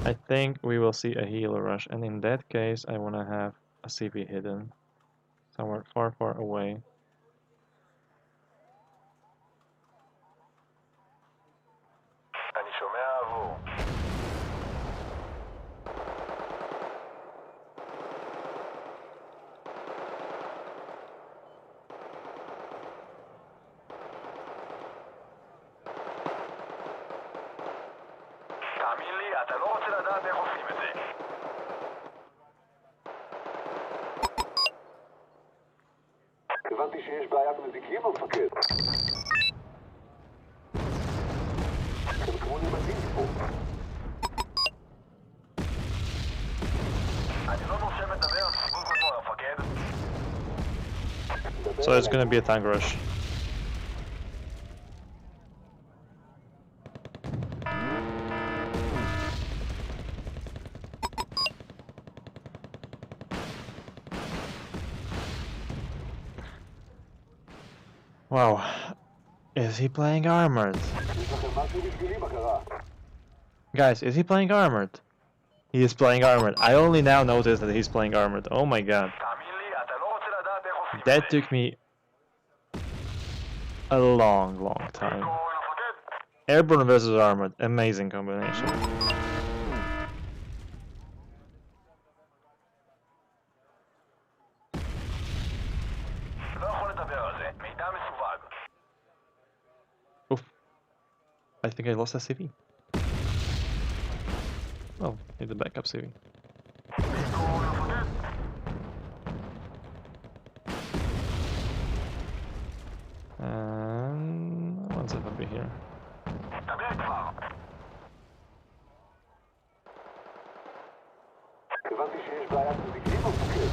I think we will see a healer rush, and in that case I wanna have a CV hidden somewhere far away. אני שומע עבור. תאמין לי, אתה לא רוצה לדעת איך עושים את זה. הבנתי שיש בעיית מזיקים, המפקד. אתם כמו נמדים פה. אני לא מורשה מדבר על סיבוב קודמו, המפקד. So it's gonna be a tank rush. Wow, is he playing armored? Guys, is he playing armored? He is playing armored. I only now noticed that he's playing armored. Oh my god. That took me a long time. Airborne versus armored. Amazing combination. Oof. I think I lost a CV. Oh, need the backup CV. And one set will be here. הבנתי שיש בעיה מזיקים או מפקד?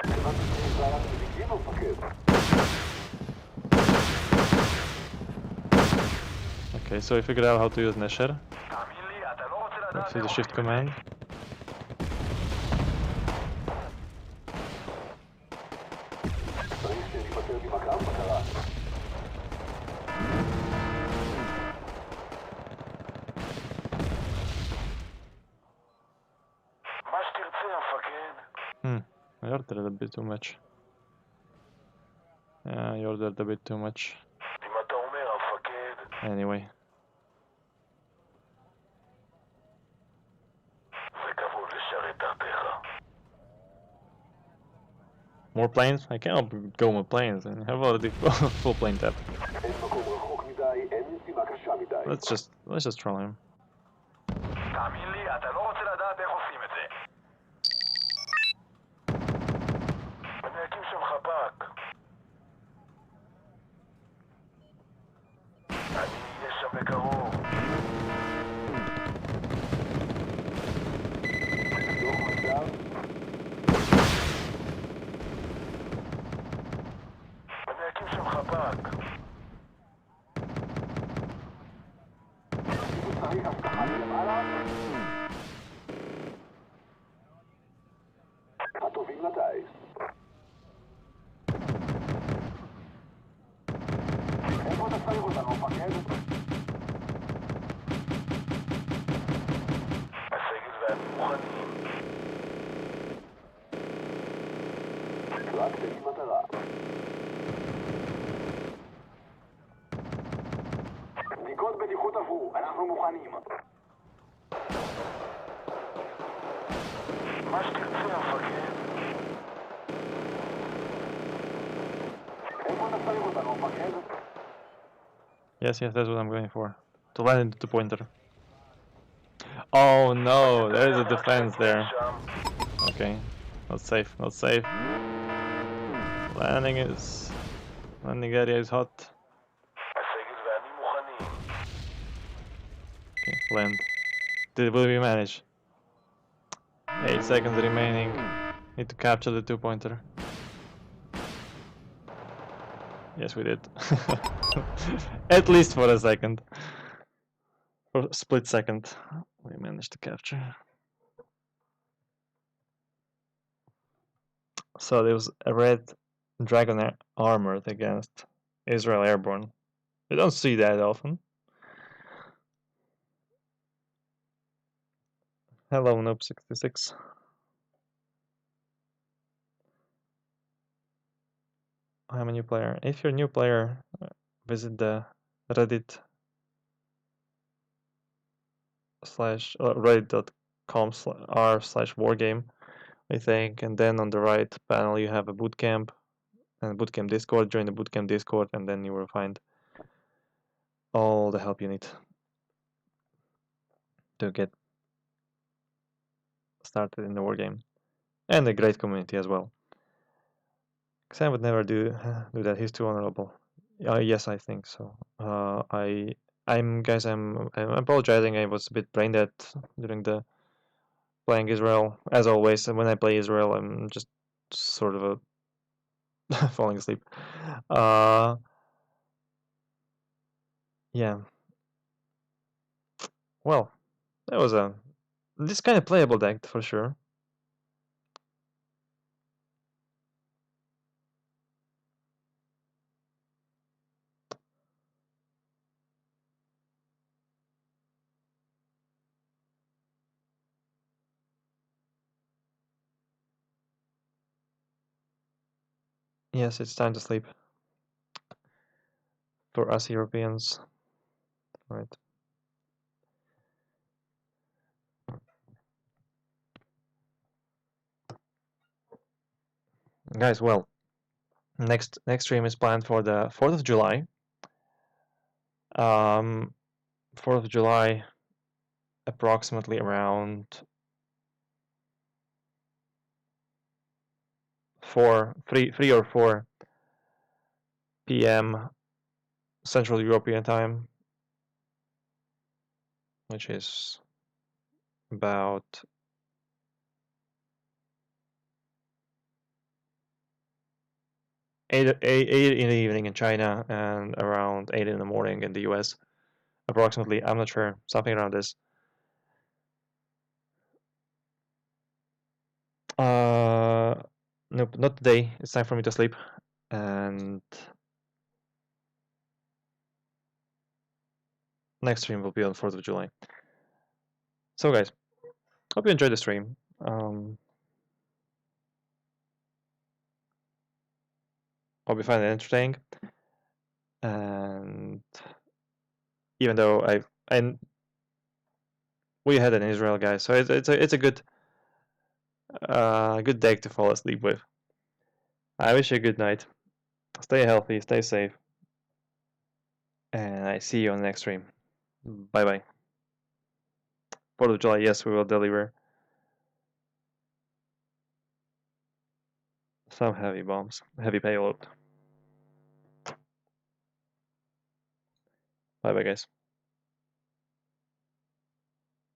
הבנתי שיש בעיה מזיקים או מפקד? Okay, so we figured out how to use Nesher. Let's use the shift command. צריך שניפטר ממכה ובקרה. מה שתרצה, המפקד. I ordered a bit too much. Yeah, I ordered a bit too much. אם אתה אומר, המפקד, Anyway. זה כבוד לשרת תחתיך. More planes? I cannot go with planes. I have already full plane tap. אין מקום רחוק מדי, אין משימה קשה מדי. Let's just troll him. תאמין לי, אתה לא רוצה לדעת איך עושים את זה. אני אקים שם חפ"ק. אני אהיה שם בקרוב. דוח מצב, אני אקים שם חפ"ק. הוא צריך הבטחה מלמעלה. הטובים לטייס. איפה אתה צריך אותנו, מפקד? הסגל ואני מוכנים. רק תגיד מטרה. בדיקות בטיחות עברו, אנחנו מוכנים. מה שתרצה, המפקד. איפה אתה צריך אותנו, מפקד? Yes, that's what I'm going for. To land into the pointer. Oh no, there is a defense there. שם. Okay, not safe, not safe. Landing area is hot. הסגל ואני מוכנים. Okay, land. Will we manage? 8 seconds remaining. Need to capture the 2-pointer. Yes, we did. At least for a second. For a split second, we managed to capture. So there was a red dragon armored against Israel Airborne. You don't see that often. Hello, Noob66. I'm a new player. If you're a new player, visit the Reddit reddit.com/r/wargame, I think, and then on the right panel you have a bootcamp and bootcamp Discord. Join the bootcamp Discord, and then you will find all the help you need to get started in the wargame, and a great community as well. Sam would never do that. He's too honorable. Yes, I think so. I'm apologizing. I was a bit brain dead during the playing Israel. As always, when I play Israel, I'm just sort of a falling asleep. Yeah. Well, that was this kind of playable deck for sure. Yes, it's time to sleep. For us Europeans. Right. Guys, well, Next stream is planned for the 4th of July. 4th of July, approximately around 3 or 4 p.m. Central European time, which is about 8 in the evening in China and around 8 in the morning in the US, approximately. I'm not sure, something around this. Nope, not today. It's time for me to sleep, and next stream will be on 4th of July. So guys, hope you enjoyed the stream. Hope you find it entertaining. And even though we had an Israel guy, so it's a good good deck to fall asleep with. I wish you a good night. Stay healthy, stay safe, and I see you on the next stream. Bye bye. 4th of July, yes, we will deliver some heavy bombs, heavy payload. Bye bye, guys.